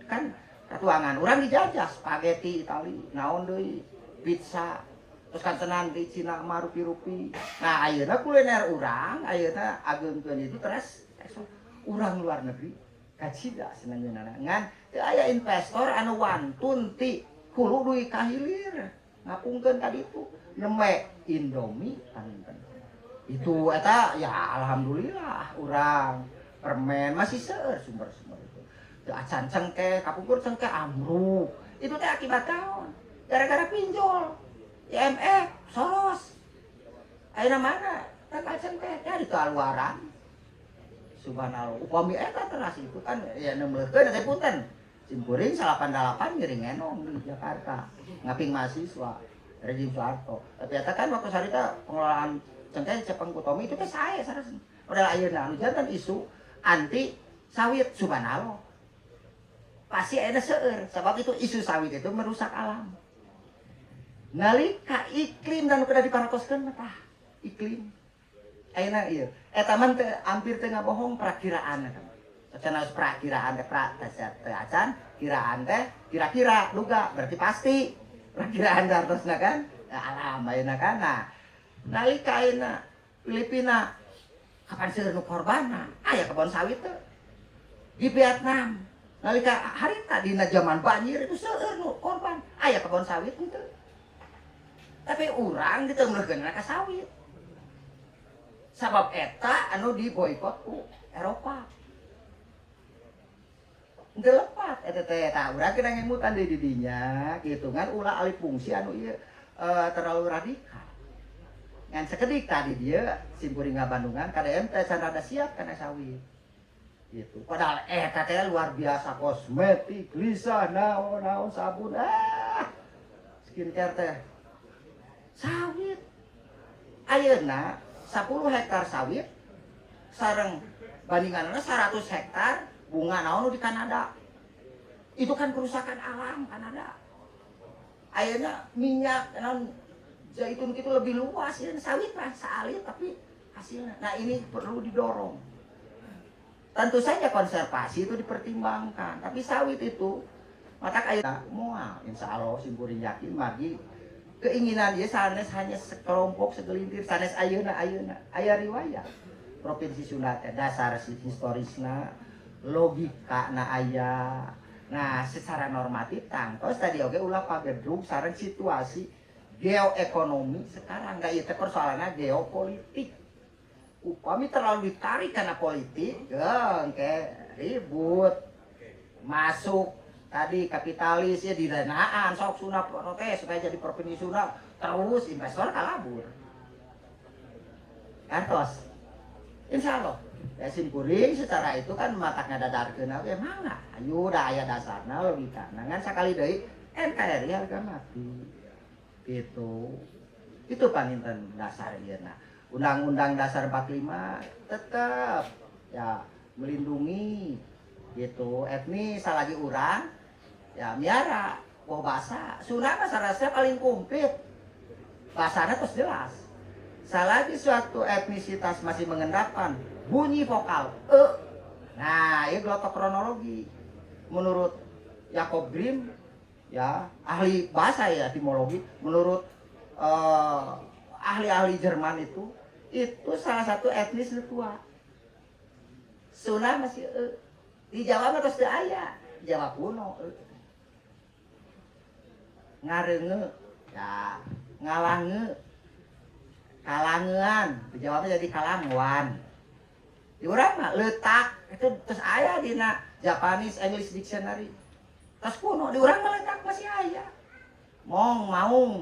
kan katuangan urang dijajah spaghetti Itali naon deui pizza terus kan tenan di Cina mah rupi-rupi. Nah ayeuna kuliner urang ayeuna ageungkeun itu terus ekspor urang luar negeri kacida senengeunana ngan teu aya investor anu wantun ti hulu duit kahilir ngapungkeun ka ditu neme Indomie paninten itu eta ya alhamdulillah urang permen masih seueur sumber-sumber itu teu acan cengkeh kapungkur cengkeh amruk itu teh akibat naon gara-gara pinjol IMF Soros ayeuna mana teh cengkeh teh di kaluaran subhanallah upami eta teras itu kan ya neumeukeun teh punten simkuring 88 ngiring enong di Jakarta ngaping mahasiswa rezim Soeharto tapi eta kan waktu sarita pengelolaan cengkeh Cepeng Kutomi itu teh sae sareng udah ayeuna anu janten isu anti sawit subhanallah pasti ayeuna seueur sebab itu isu sawit itu merusak alam nalika iklim dan kuda diparatoskeun tah iklim ayeuna ieu eta mah teh hampir teu ngabohong perakiraan eta cenah perakiraan teh teh acan kiraan teh kira-kira duga berarti pasti perakiraan dartosna kan alam ayeuna kan nah nalika ayeuna Filipina kapan seueur nu korbanna aya kebon sawit teh di Vietnam nalika harita dina zaman banjir itu seueur nu korban aya kebon sawit henteu tapi urang diteumeulkeun ka sawit sabab eta anu diboikot ku Eropa teu lepat eta teh tah urang kena ngemutan deui di dinya kitu ngan ulah alih fungsi anu ieu terlalu radikal ngan sakedik tadi dia simkuring Bandungan KDM teh can rada siap kana sawit gitu padahal eta teh luar biasa kosmetik lisa naon sabun skincare teh sawit ayeuna 10 hektar sawit sareng bandinganna 100 hektar bunga naon di Kanada itu kan kerusakan alam Kanada ayeuna minyak naon zaitun itu lebih luas ya sawit mah saalit tapi hasilnya nah ini perlu didorong tentu saja konservasi itu dipertimbangkan tapi sawit itu matak ayeuna moal insyaallah simkuring yakin margi keinginan dia sanes hanya sekelompok segelintir sanes ayeuna aya riwayat provinsi Sunda teh dasar historisna logika na aya nah secara normatif tangtos tadi oge ulah pagedrug sareng situasi geoekonomi sekarang gak itu persoalannya geopolitik upami terlalu ditarik karena politik kayak ribut masuk tadi kapitalis ya didanaan sok Sunda protes supaya jadi provinsi Sunda terus investor kalabur kantos insya Allah ya simkuring secara itu kan mataknya dadarkeun oge mangga ayo da aya dasarna logikana ngan sakali deui NKRI harga mati gitu itu paninten dasar ieu nah Undang-Undang Dasar 45 tetap ya melindungi gitu etnis salagi urang ya miara wah bahasa Sunda mah sarasnya paling komplit bahasana terus jelas salagi suatu etnisitas masih mengendapkan bunyi vokal nah ini gelotok kronologi menurut Jacob Grimm ya ahli bahasa ya etimologi menurut ahli-ahli Jerman itu salah satu etnis tua Sunda masih di Jawa mah terus teu aya Jawa kuno ngareunge ya ngalange kalangean di Jawa mah jadi kalanguan Di urang mah letak itu terus aya dina Japanese English Dictionary. Terus kuno di urang mah letak masih aya. Mong maung.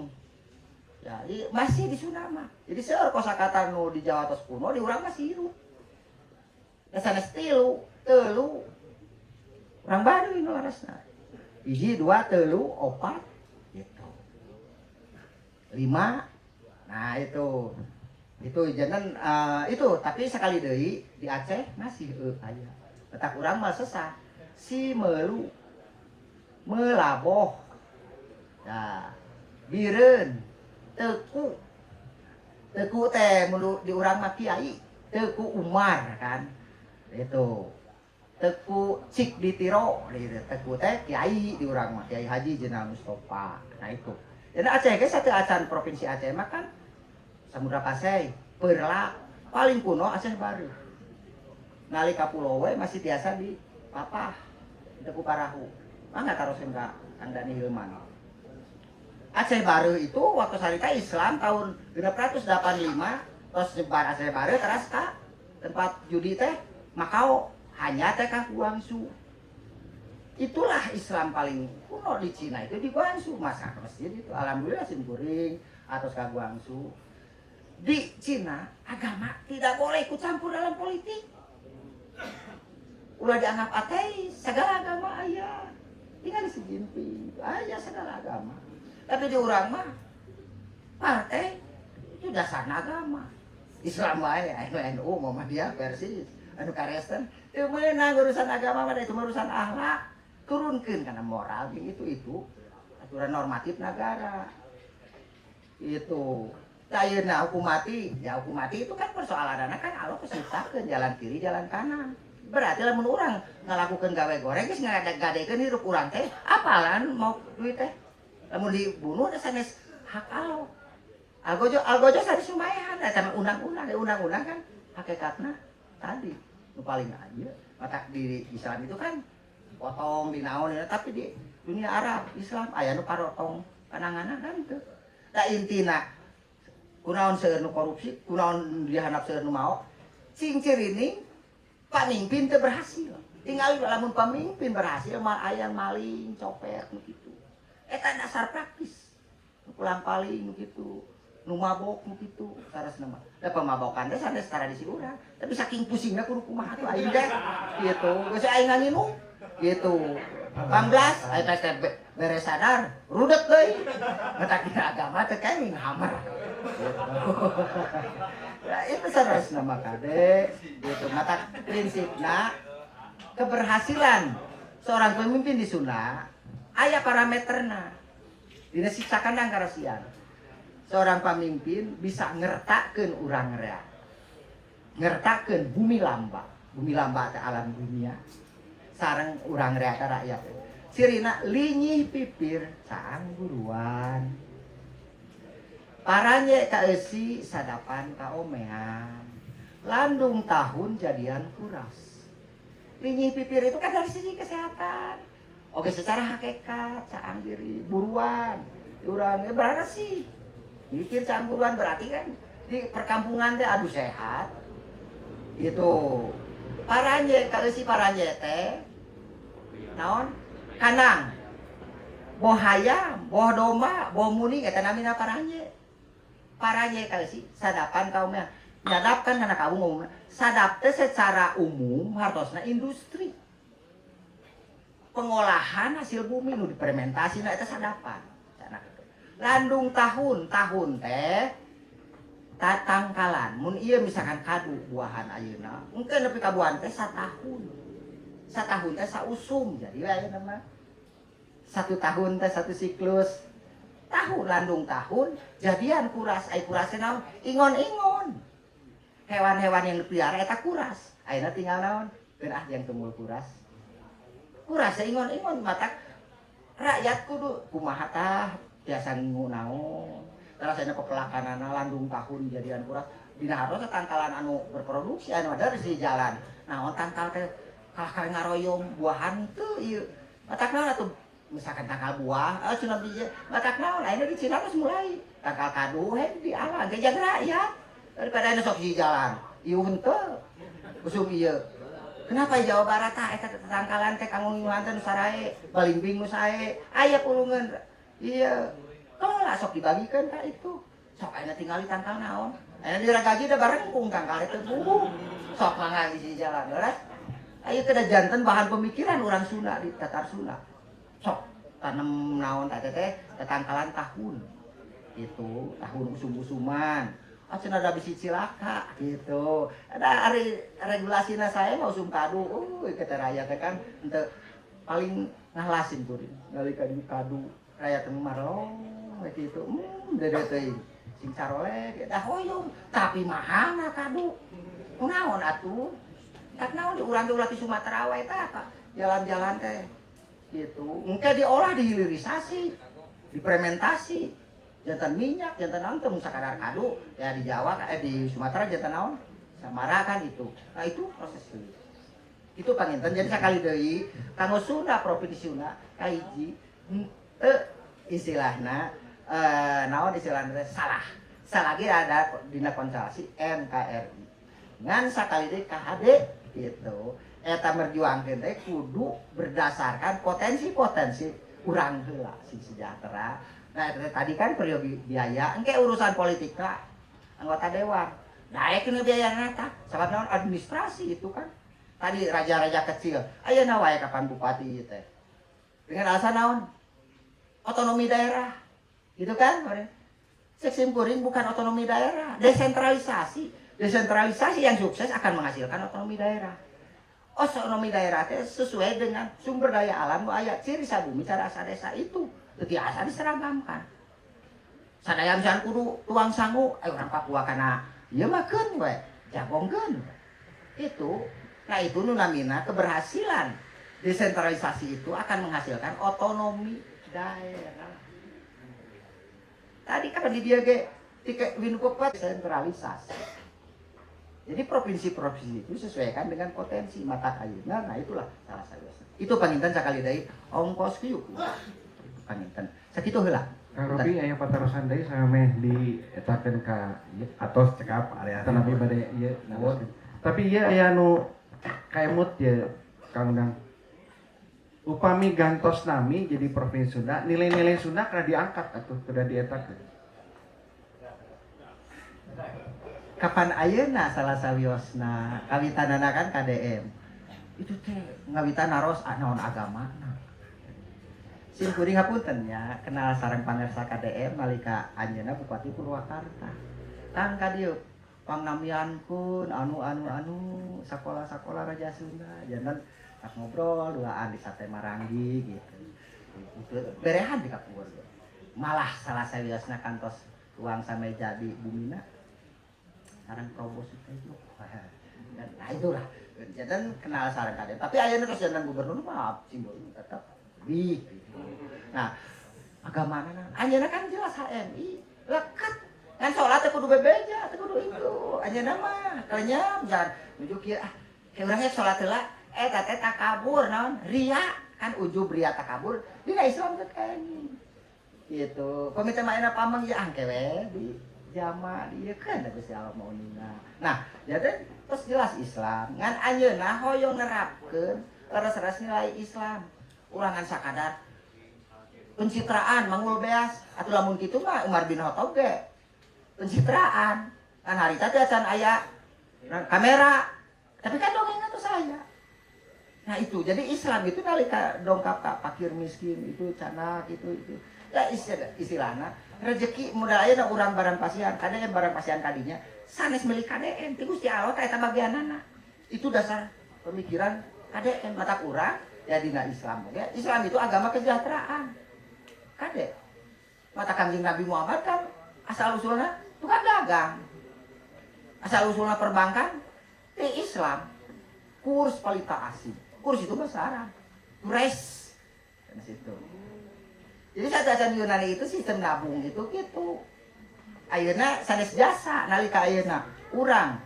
Ya, masih di Sunda mah. Jadi seueur kosakata nu di Jawa tos kuno di urang masih hirup. Da sanes tilu, telu. Urang Baduy nu larasna. 1, 2, 3, 4 gitu. 5. Nah, itu jangan itu tapi sekali deui di Aceh masih aya. Letak urang mah sesat. Si melu melaboh. Nah, bireun teku. Teku teh mun di urang mah kiai, Teku Umar kan. Itu. Teku Cik Ditiro, Teku teh kiai di urang mah, Kiai Haji Jenderal Mustofa. Nah itu. Dan Aceh ge satu acan provinsi Aceh mah kan Samudra Pasai, Perla, paling kuno Aceh Baru. Nalika pulau we masih biasa di Papah, Teku Parahu. Mangga taroseun ka Kang Dani Hilman. Aceh Baru itu waktu sarita Islam tahun 1985 terus nyebar Aceh Baru terus ka tempat judi teh Makau. Hanya teh ka Guangzhou. Itulah Islam paling kuno di Cina itu di Guangzhou. Masa masjid itu alhamdulillah simkuring atau ka Guangzhou. Di Cina agama tidak boleh ikut campur dalam politik. Udah dianggap ateis, segala agama aya. Tinggal di Xi Jinping, aya segala agama. Tapi di urang mah partai itu dasar agama. Islam wae, NU, Muhammadiyah, Persis, anu Kristen. Itu meunang urusan agama mah itu urusan akhlak. Turunkeun kana moral itu aturan normatif negara. Itu. Ayeuna hukum mati, ya hukum mati itu kan persoalanna kan Allah ciptakeun jalan kiri, jalan kanan. Berarti lamun urang ngalakukeun gawe goreng geus ngagadekeun hirup urang teh, apalan mau duit teh. Lamun dibunuh da sanes hak Allah. Algojo sari sumayahan eta undang-undang kan hakikatna tadi nu paling aja mata di Islam itu kan potong dinaon tapi di dunia Arab Islam aya nu parotong pananganan kan teu. Da intina kunaon seueur nu korupsi, kunaon dihandap seueur nu mao. Cing cirining pamimpin teu berhasil. Tinggal lamun pamimpin berhasil mah aya maling, copet nu kitu. Eta dasar praktis. Pulang paling nu kitu. Nu mabok nu kitu saresna mah. Da pemabokan teh sanes tradisi urang, tapi saking pusingna kudu kumaha tuh aing teh. Kitu. Geus aing nginum gitu. 18 aing teh beres sadar, rudet deui. Eta kira agama teh kae hammer. Gitu. Ya itu saresna mah kade. Gitu. Mata prinsipna keberhasilan seorang pemimpin di Sunda aya parameterna. Dina siksa kandang karasian. Seorang pemimpin bisa ngertakeun urang rea. Ngertakeun bumi lamba teh alam dunia. Sareng urang rea teh rakyat. Cirina linyih pipir caang buruan. Paranye ka eusi sadapan kaomean. Landung tahun jadian kuras. Linyih pipir itu kan dari sisi kesehatan. Oke secara hakikat caang diri buruan. Urang berarti sih mikir campuran berarti kan di perkampungan teh aduh sehat itu paranye kalau si paranye teh naon kanang boh hayam boh domba boh muning eta namina paranye kalau si sadapan kaumnya nyadapkan kana kaum umum sadap teh secara umum hartosna industri pengolahan hasil bumi nu difermentasina eta sadapan. Landung tahun teh tatangkalan mun ieu misalkan kadu buahan ayeuna engkeun nepi ka buahan teh satahun teh sausum jadi ayeuna mah 1 tahun teh 1 siklus tahun landung tahun jadian kuras ai kurasna naon ingon-ingon hewan-hewan yang dipelihara eta kuras ayeuna tinggal naon keun yang tumul kuras ingon-ingon matak rakyat kudu kumaha tah biasa naon terus aya pepelakanana landung tahun jadian kuras dina hartos tangkalan anu berproduksi anu ada di jalan naon tangkal teh kakak ngaroyong buahan teu ieu matak naon atuh misalkan tangkal buah cenah biji matak naon ayeuna di Cina geus mulai tangkal kadu he di alam ge jaga rakyat daripada anu sok di jalan ieu henteu usum ieu. Kenapa Jawa Barat eta tangkalan teh kanggo ngiluhan teh nu sarae, balimbing nu sae, aya pulungan. Iya. Kalau sok dibagikeun ka itu. Sok ayeuna tingali tangkal naon. Ayeuna diragaji da barengkung tangkal teh bumbu. Sok mangga di jalan leres. Ayo teh janten bahan pemikiran orang Sunda di Tatar Sunda. Sok tanem naon teh tangkalan tahun. Itu tahun usum-usuman. Cenah ada bisi cilaka gitu. Ada regulasina saya mau usum kadu. Kita raya teh kan henteu paling ngalasin kuring. Nalika di kadu raya teu marlong gitu. Dede teuing. Sing carolek dah hoyong tapi mahana kadu. Naon atuh? Tak naon di urang ulah di Sumatera wae teh apa? Jalan-jalan teh gitu. Engke diolah dihilirisasi, difermentasi. Jantan minyak, jantan naon teh sakadar kadu ya di Jawa di Sumatera jantan naon samara kan itu. Nah itu proses itu. Itu panginten jadi sakali deui kanggo Sunda provinsi Sunda kahiji istilahna naon istilahna salah. Salah ge ada dina konstelasi NKRI. Ngan sakali deui KHD gitu. Eta merjuangkeun teh kudu berdasarkan potensi-potensi urang heula sing sejahtera. Nah, tadi kan periode biaya, engke urusan politik lah, anggota dewan. Naik ke biaya nata, sebab naon administrasi itu kan. Tadi raja-raja kecil, ayeuna wae kapan bupati teh. Dengan alasan naon? Otonomi daerah. Gitu kan? Seksim kuring bukan otonomi daerah, desentralisasi. Desentralisasi yang sukses akan menghasilkan otonomi daerah. Otonomi daerah teh sesuai dengan sumber daya alam nu aya ciri sabumi cara asa desa itu. Biasa diseragamkan. Sadaya misalnya kudu tuang sangu, orang Papua kana ieu mah keun we, jagongkeun. Itu, nah itu nu namina keberhasilan. Desentralisasi itu akan menghasilkan otonomi daerah. Tadi kan di dia ge tiket winukupet desentralisasi. Jadi provinsi-provinsi itu sesuaikan dengan potensi mata kayunya, nah itulah salah satu. Itu panginten sakali deui ongkos kieu. Panginten sakitu heula Kang Robi aya patarosan deui sameh dietakeun ka atos cekap area tanapi bade ieu tapi ieu aya nu kaemut ye Kang Undang upami gantos nami jadi provinsi Sunda nilai-nilai Sunda kada diangkat atuh kada dietakeun kapan ayeuna salah sawiosna kawitanana kan KDM itu teh ngawitan naros naon agama Sim kuring hapunten ya, kenal sareng pamirsa KDM nalika anjeunna Bupati Purwakarta. Kang ka dieu pangnamiankeun anu sakola-sakola Raja Sunda, jangan tak ngobrol duaan di Sate Maranggi gitu. Itu berehan di kapur. Malah salah sawiosna kantos ruang sameja di Bumina. Sareng Probos itu. Nah itulah. Jangan kenal sareng KDM, tapi ayeuna terus jangan gubernur maaf simbol tetap Nah, agamana anjeunna kan jelas HMI, lekat. Kan salat teh kudu bebeja, teh kudu itu. Anjeunna mah kalenyam jangan nuju kieu ke urang ge salat heula eta teh takabur naon? Ria, kan ujub ria takabur. Dina Islam teh kaini. Gitu. Pamita maena pamang ya angke we di jama dieu kan Gusti Allah maunina. Nah, jadi terus jelas Islam. Ngan anjeunna hoyong nerapkeun leres-leres nilai Islam. Ulangan sakadar pencitraan mangul beas atuh lamun kitu mah Umar bin Khattab ge pencitraan kan harita teh can aya kamera tapi kan dongengna tuh saya nah itu jadi Islam itu nalika dongkap ka fakir miskin itu canak itu ya istilahna rezeki modal aya urang barang pasian KDM barang pasian kadinya sanes milik KDM ti Gusti Allah eta bagianana itu dasar pemikiran KDM mata urang ya dina Islam ya. Islam itu agama kesejahteraan. Kade. Mata Kanjeng Nabi Muhammad kan asal usulnya tukang dagang. Asal usulnya perbankan di Islam. Kurs valuta asing. Kurs itu bahasa Arab. Kures. Kan situ. Jadi saat Yunani itu sistem nabung gitu. Ayeuna sanes jasa nalika ayeuna urang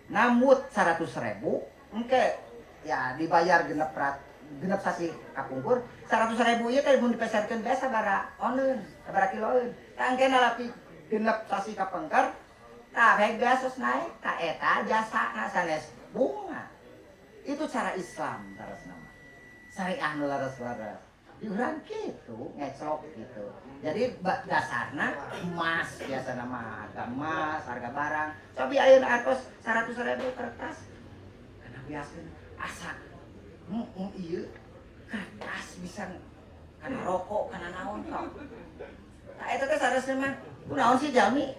namut 100.000 engke ya dibayar genep sasi kapungkur 100.000 ieu teh mun dipeserkeun bae sabaraha oneun sabaraha kiloeun tangkena lapi genep sasi kapengker tah bae gas terus naik ka eta jasana sanes bunga. Itu cara Islam laras nama. Syariah nu laras-laras. Diurang gitu, ngecok gitu. Jadi dasarna emas biasa nama harga emas, harga barang. Cobi ayeuna artos 100.000 kertas. Karena biasa asa iya kertas bisa karena rokok, karena naon kok. Nah itu teh saresna mah kunaon sih jalmi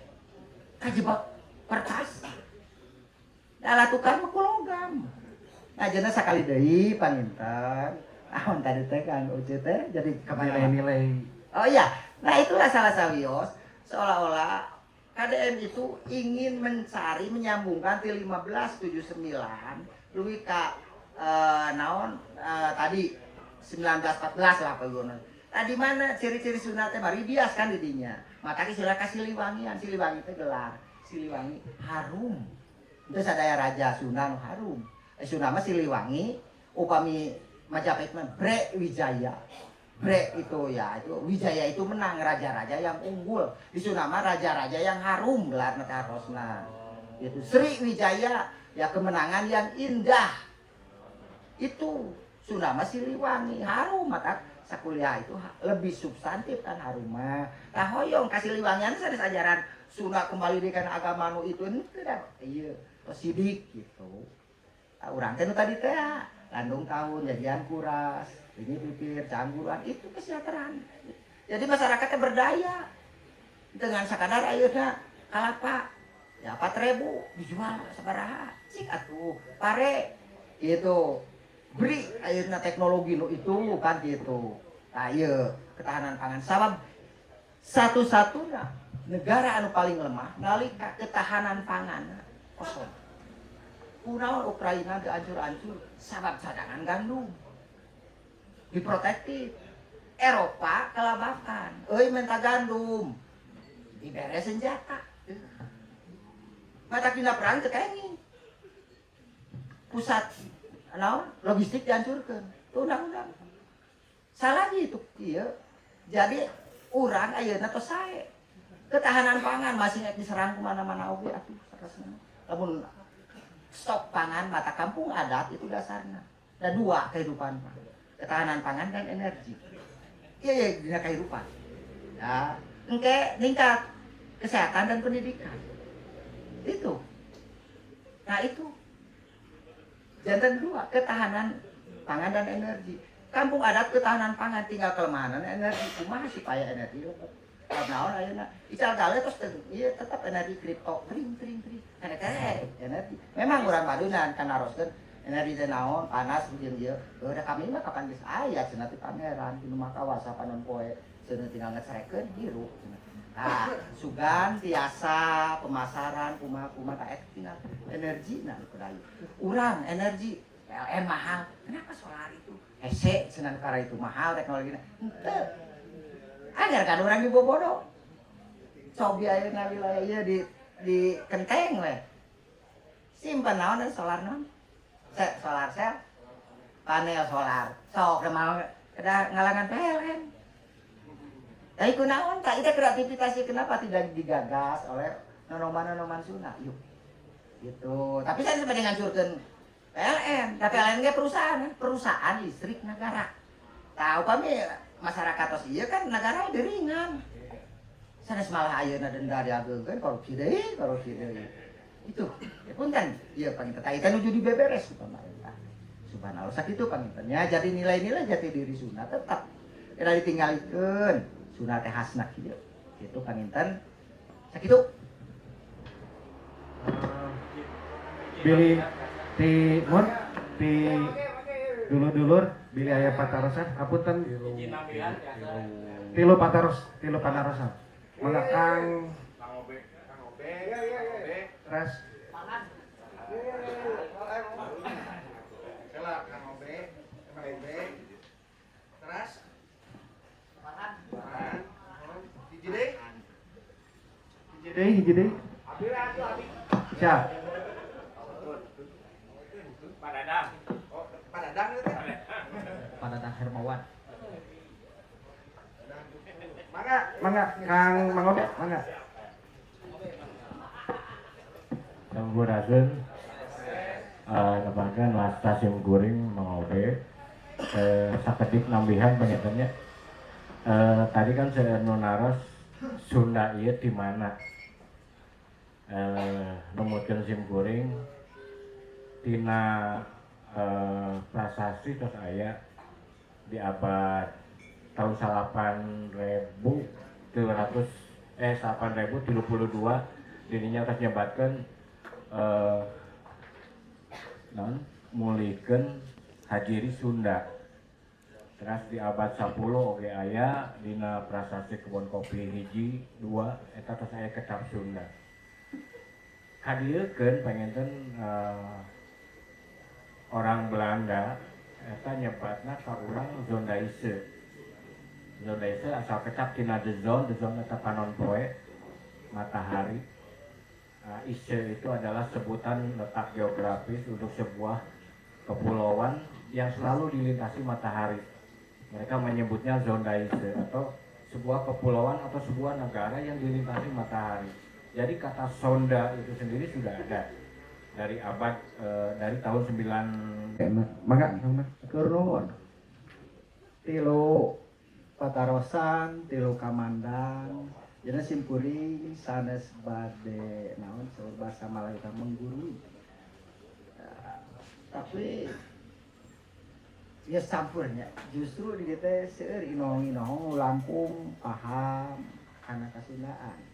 kajebak kertas. Dalah tukar mah ku logam. Ajeuna sakali deui panginten. Naon tadi teh kan Uci teh jadi kemana nilai-nilai. Oh iya, nah itulah salah sawios seolah-olah KDM itu ingin mencari menyambungkan di 1579 luwih ka naon tadi 1914 lah peugeuna. Tadi mana ciri-ciri sunat teh mari bias kan didinya. Maka istilah Siliwangian, Siliwangi teh gelar. Siliwangi harum. Itu sadaya raja Sunan harum. Sunan mah Siliwangi upami Majapahit mah Bre Wijaya. Bre itu ya, itu Wijaya itu menang raja-raja yang unggul. Di Sunama raja-raja yang harum gelarna harosna. Itu Sri Wijaya ya kemenangan yang indah. Itu Sunama Siliwangi harum mata sakuliah itu lebih substantif kan harum mah. Tah hoyong ka Siliwangian sanes ajaran Sunda kembali dekan agama nu itu dah. Ieu sidik gitu. Urang teh nu tadi teh landung tahun jadian kuras ini pipir cangguran itu kesejahteraan. Jadi masyarakatnya berdaya dengan sekadar ayeuna kalapa ya 4.000 dijual sabaraha cik atuh pare gitu beri ayeuna teknologi nu itu kan gitu. Nah ieu ketahanan pangan sabab satu-satunya negara anu paling lemah nalika ketahanan pangan kosong. Kunaon Ukraina diancur-ancur sabab cadangan gandum diprotektif. Eropa kelabakan euy minta gandum dibere senjata mata dina perang teu kenging pusat naon logistik dihancurkeun tuh undang-undang salah gitu ieu jadi urang ayeuna tos sae ketahanan pangan masih diserang ku mana-mana oge atuh saresna lamun stok pangan mata kampung adat itu dasarnya. Ada dua kehidupan, ketahanan pangan dan energi. Iya, dina kehidupan. Ya, engke tingkat kesehatan dan pendidikan. Itu. Nah itu. Jantan dua, ketahanan pangan dan energi. Kampung adat ketahanan pangan tinggal kelemahan energi. Kumaha supaya energi dapat. Naon ayeuna ical gale terus ieu tetap energi kripto tring energi memang urang badunan kan naroskeun energi teh naon panas jeung ieu udah kami mah kapan geus aya cenah ti pameran di rumah kawasa panon poe cenah tinggal ngecerekeun hirup nah sugan tiasa pemasaran kumaha ka tinggal energi nah kudu urang energi PLN mahal kenapa solar itu hese cenah kara itu mahal teknologina henteu agar kan orang di bobodo cobi ayeuna wilayah ieu di kenteng we simpen naon solar naon solar sel panel solar sok mau kada ngalangan PLN tapi kunaon tak itu kreativitas kenapa tidak digagas oleh nonoman Sunda yuk gitu tapi saya sempat ngancurkeun PLN tapi PLN ge perusahaan listrik negara tahu kami masyarakat tos ieu kan negara lebih ringan. Sanes malah ayeuna denda diageungkeun korupsi deui. Itu. Ya punten, ieu panginten eta nuju dibeberes ku pemerintah. Subhanallah sakitu pangintennya jadi nilai-nilai jati diri Sunda tetap kada ditinggalikeun. Sunda teh khasna kieu. Kitu panginten. Sakitu. Bilih ti mun ti dulur-dulur bilih aya patarosan hapunten tilu patarosan mangga Kang Obe terus Kang Obe terus hiji deui siap Padadang Hermawan. Mangga Kang Mangobe, mangga. Sampurakeun nepakeun wasta simkuring mengobe sakedik nambihan penyetannya tadi kan saya nunaros Sunda ieu di mana nemutkeun simkuring tina prasasti terus aya di abad tahun 8.332 dirinya akan nyebatkan mulikeun hajiri Sunda. Terus di abad 10 oge aya dina prasasti kebun kopi hiji 2 eta terus aya kitab Sunda. Hadieukeun panginten orang Belanda eta nyebatna ka urang Zondaise. Zondaise asal kecap tina the zone eta panon poe matahari. Ise itu adalah sebutan letak geografis untuk sebuah kepulauan yang selalu dilintasi matahari. Mereka menyebutnya Zondaise atau sebuah kepulauan atau sebuah negara yang dilintasi matahari. Jadi kata Sonda itu sendiri sudah ada dari abad dari tahun 9 Mangga Keur nuhun. Tilu patarosan, tilu kamandang, jadi simkuring sanes bade naon saur bahasa Melayu teh menggurui. Tapi ya campurnya justru di kita seueur inong-inong Lampung paham kana kasundaan.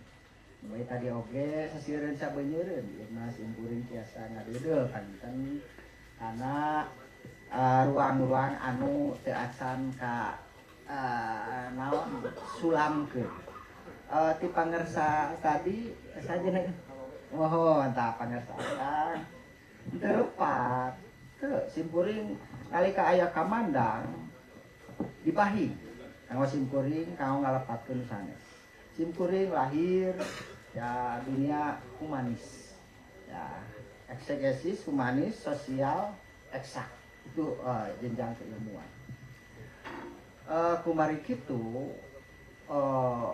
Mulai tadi oge saseureun sabeuneureun ieu simkuring tiasa ngadeudeuh kanten karena ruang-ruang anu teu acan ka naon sulamkeun ti pangersa tadi sajeuna mohon tah pangersaan teu pat teu simkuring nalika aya kamandang dipahing kanggo simkuring kanggo ngalepatkeun sanes simkuring lahir ya dunia humanis ya eksegesis humanis sosial eksak itu jenjang keilmuan kumari kitu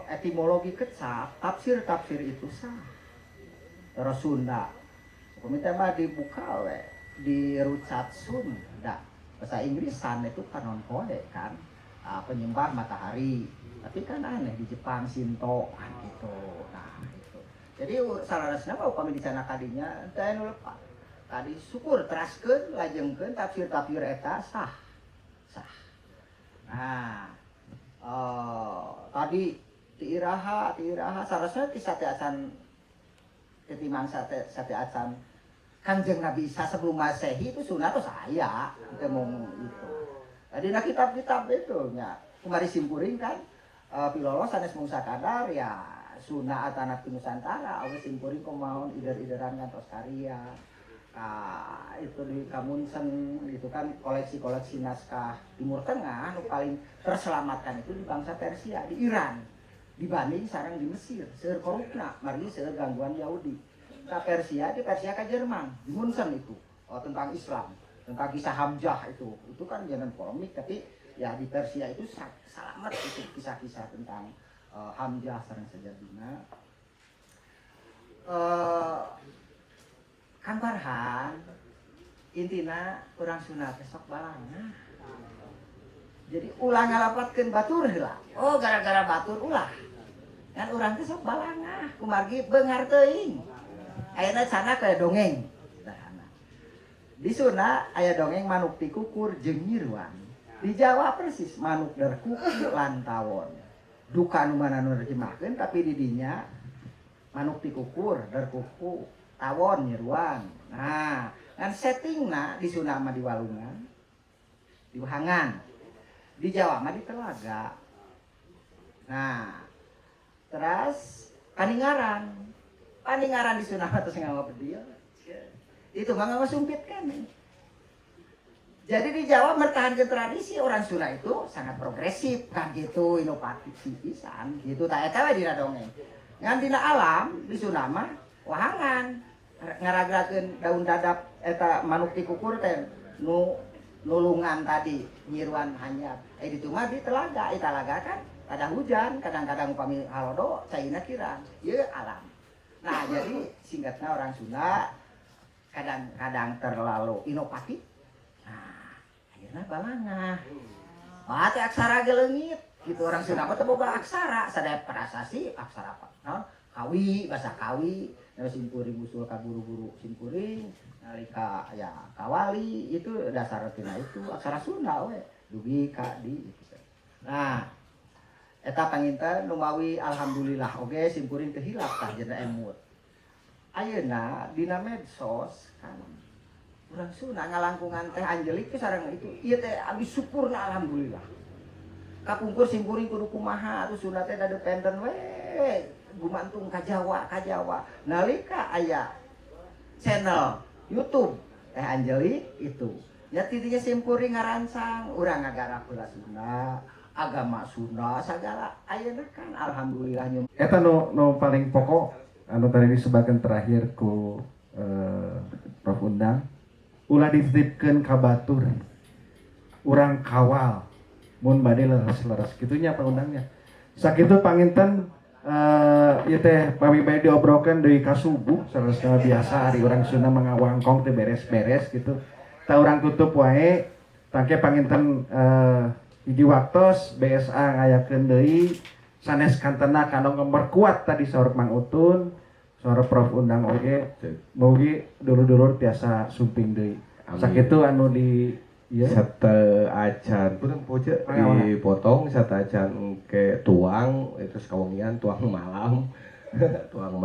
etimologi kecap tafsir itu sah terus Sunda peminta mah dibuka we di rucat Sunda bahasa Inggris san itu panon poe kan penyembah matahari tapi kan aneh di Jepang Shinto kan gitu nah itu jadi salarasna mah upami dicana kadinya teh nu lepat tadi syukur teraskeun lajengkeun tafsir eta sah nah tadi tiiraha sarasna ti sate acan ketimbang sate acan Kanjeng Nabi Isa sebelum Masehi itu sunah tuh saya kita mau itu dina kitab-kitab itu nya kumari simkuring kan pilolo sanes mungsa kadar ya sunah atanap Nusantara awe simkuring kumaon ider-ideran kantos karya itu di Kamunsen itu kan koleksi naskah Timur Tengah nu paling terselamatkan itu di bangsa Persia di Iran dibanding sareng di Mesir seueur korupna mari seueur gangguan Yahudi ka Persia ka Jerman di Munchen itu tentang Islam tentang kisah Hamzah itu kan jangan polemik tapi ya di Persia itu selamat itu kisah-kisah tentang Hamzah sareng sejadina Kang Farhan intina urang Sunda teh sok balangah. Jadi ulah ngalapatkeun batur heula. Oh gara-gara batur ulah. Kan urang teh sok balangah kumargi beungar teuing. Ayeuna sana kaya dongeng. Sederhana. Di Sunda aya dongeng manuk tikukur jeung nyiruan. Di Jawa persis manuk derkuku lan tawon. Duka nu mana nu nerjemahkeun tapi di dinya manuk tikukur derkuku tawon nyiruan. Nah, kan settingna di Sunda mah di Walungan, di Wahangan, di Jawa mah di Telaga. Nah, terus Paninggaran di Sunda terus ngawa bedieu. Itu mah ngasumpit kan. Jadi di Jawa mertahankan tradisi orang Sunda itu sangat progresif kan gitu, inovatif pisan gitu. Tak eta we dina dongeng. Ngan dina alam di Sunda mah Wahangan ngaragrakeun daun dadap eta manuk tikukur teh nulungan tadi nyiruan hanyap ditu mah di telaga kan ada hujan kadang-kadang upami halodo caina kirang ieu alam nah jadi singkatna orang Sunda kadang-kadang terlalu inovatif. Nah, akhirnya balangah. Teh aksara geleungit gitu orang Sunda mah teu boga aksara, sadaya prasasti aksara apa? Naon? Kawi, bahasa Kawi, simkuring usul ka guru-guru simkuring, nalika ya kawali itu dasar tina itu aksara Sunda we, dugi ka di gitu. Nah, eta panginten nu mawi alhamdulillah oge simkuring teu hilap tah jenna emut. Ayeuna dina medsos kan urang Sunda ngalangkungan teh Anjelik teh sareng itu ieu teh abdi syukurna alhamdulillah. Kapungkur simkuring kudu kumaha atuh Sunda teh da dependen we gumantung ka Jawa nalika aya channel YouTube teh Anjelik itu nya titinya simkuring ngarancang urang ngagara heula Sunda agama Sunda sagala ayeuna kan alhamdulillah nyum Eta nu paling pokok anu tadi disebutkan terakhir ku Prof Undang ulah dititipkeun ka batur urang kawal mun bade leres-leres kitunya Pak Undangnya sakitu panginten ieu teh pami bae diobrolkeun deui ka subuh sanesna biasa ari urang Sunda mangawangkong teh beres-beres gitu ta urang tutup wae tangke panginten hiji waktos BSA ngayakeun deui sanes kantena kanu memperkuat tadi saur Mang Utun saur Prof Undang oge mugi dulur-dulur tiasa sumping deui sakitu anu di ieu sate acan pun poce dipotong sate acan ke tuang itu kawangian tuang malam tuang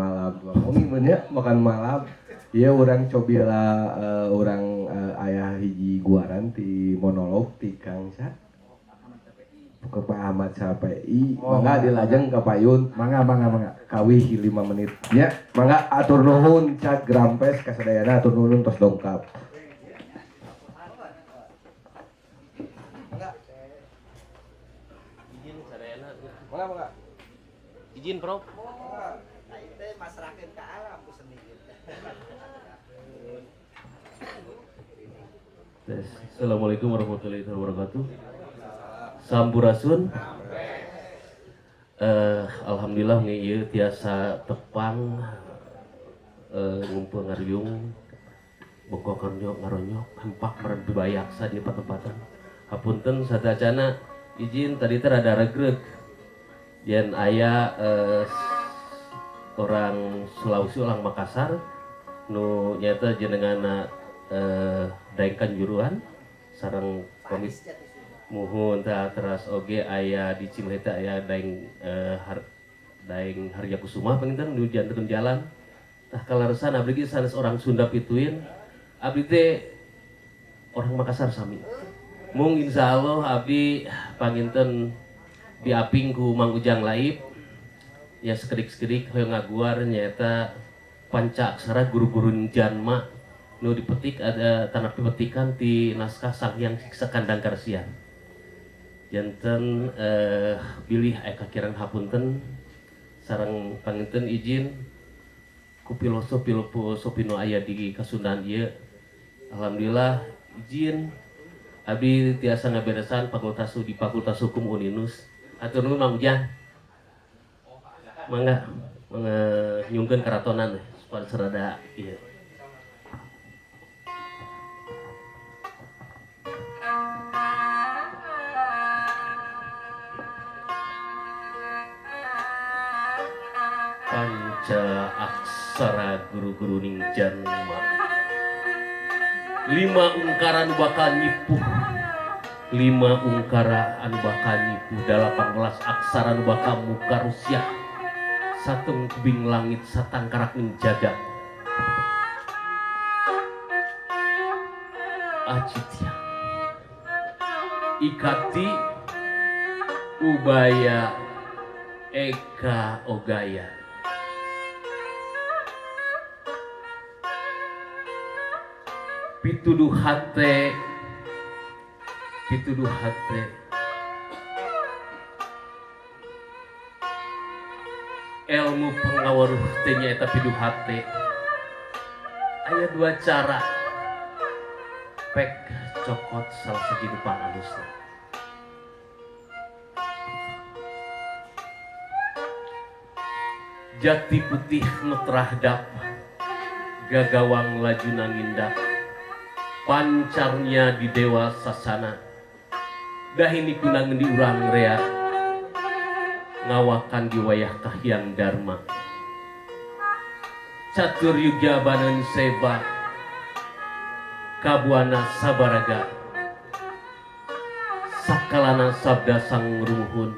wengi mun nya makan malam ieu urang cobila urang aya hiji guaran ti monolog ti Kang Sa ke Pak Ahmad Syafei mangga dilajeng ka Payun mangga kawih 5 menit nya mangga atur nuhun Cak Grampes kasadayana atur nuhun tos dongkap. Izin Prof. masrakeun ka alam ku sendiri. Assalamualaikum warahmatullahi wabarakatuh. Sampurasun. Alhamdulillah nih ieu tiasa tepang ngumpul ngariung bongkok ngaronyok hempak meren bebayaksa di tempat-tempatan. Hapunten sadacana izin tadi teh rada regreg. Yen aya orang Sulawesi ulang Makassar nu nyata jenenganna Daeng Kanjuruhan sareng komit muhun teh teras oge aya di Cimahi teh aya Daeng Daeng Harja Kusuma panginten nu janten jalan tah kalaresan abdi ge sanes orang Sunda pituin abdi teh orang Makassar sami mung insyaallah abdi panginten diaping ku Mang Ujang Laib ya sekedik-sekedik hoyong ngaguar nyata panca aksara guru-guru janma nu dipetik ada tanah pepetikan di naskah Sang Hyang Siksa Kandang Karsian janten bilih eka kirang hapunten sareng panginten izin ku filosofi nu aya di Kasundan ieu alhamdulillah izin abdi tiasa ngaberesan di Fakultas Hukum Uninus atur nuhun Mang Ujang mangga nyungkeun karatonan sponsor rada ieu panca aksara guru-guru ning janma 5 ungkaran bakal nyipuh 5 ungkaraan bakal nipu 18 aksara bakal muka rusyah satung tebing langit satangkarak ning jagat acitya ikati ubaya eka ogaya pituduh hate ilmu pengawaruh teh nyaeta piduh hate aya 2 cara pek cokot salah sejitu pangalusna jati putih nutrah dap gagawang laju nangindak pancarnya di dewa sasana dahini kunang di urang rea ngawakan di wayah kahiyang dharma catur yuga banan seba kabuana sabaraga sakalana sabda sang ruhun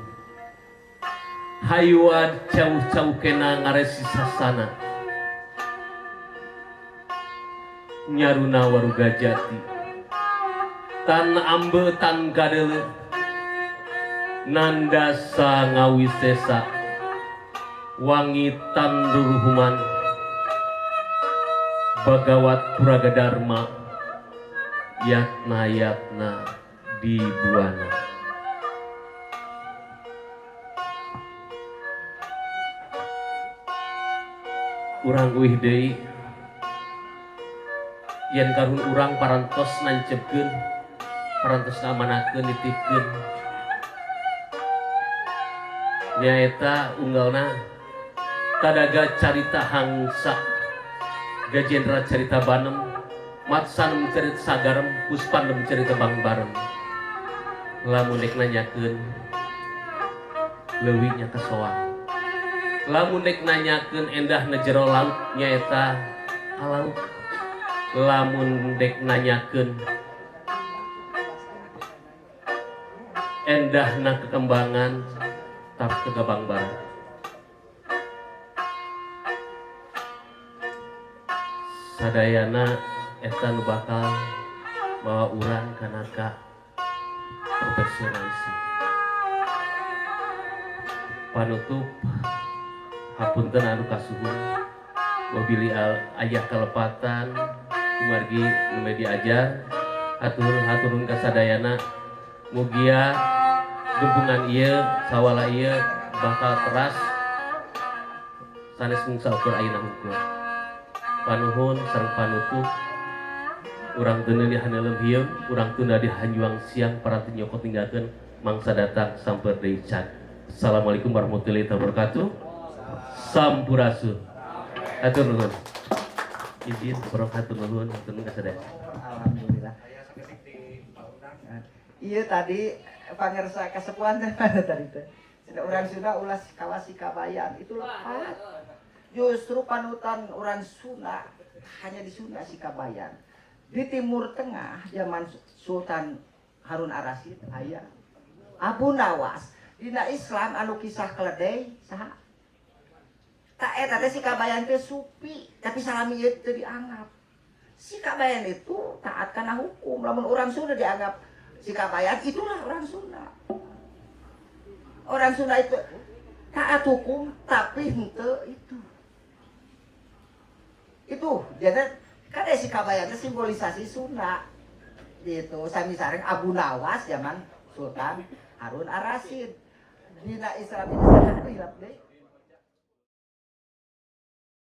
hayuad cauh-cauh kena ngaresi sasana nyaruna waruga jati tan ambe tan kadele nandasa ngawisesa wangi tan ruruhuman bagawat puraga dharma yatna di buana urang uih deui yen karun urang parantos nancepkeun parantos ngamanakeun nitipkeun nyaeta unggalna tadaga carita hangsa gajendra carita banem matsan cerita sagarem puspandem cerita bang bareng lamun dek nanyakeun leuwih nya kasoang lamun dek nanyakeun endah na jero laut nyaeta kalaut lamun dek nanyakeun endah na kekembangan tap kegabang bareng sadayana eta nu bakal bawa urang kana ka profesionalisme panutup hapunten anu kasuhun mobili ayah kalepatan kumargi nu diajar haturun kasadayana mugia dumpungan ieu sawala ieu bakal teras sanes mungsa ukur ayeuna hukum panuhun sareng panutup urang teu di haneuleuh hieum urang teu di hanjuang siang paranti nyokot ninggalkeun mangsa datang samper deui can. Assalamualaikum warahmatullahi wabarakatuh. Sampurasun. Hatur nuhun. Izin hatur nuhun kasadaya. Alhamdulillah. Iya tadi pangersa kasepuan teh mana tadi teh. Sudah orang Sunda ulas kawasi kabayan itu lepat. Justru panutan orang Sunda hanya di Sunda si kabayan. Di Timur Tengah zaman Sultan Harun Ar-Rasyid aya Abu Nawas dina Islam anu kisah keledai saha tak eta teh si kabayan teh supi tapi salami ieu teu dianggap si kabayan itu taat kana hukum lamun orang Sunda dianggap si kabayan itulah orang Sunda itu taat hukum tapi henteu itu jadi kada si kabayan itu simbolisasi Sunda gitu sami sareng Abu Nawas zaman Sultan Harun Ar-Rasyid dina Islam ini sangat hilap deui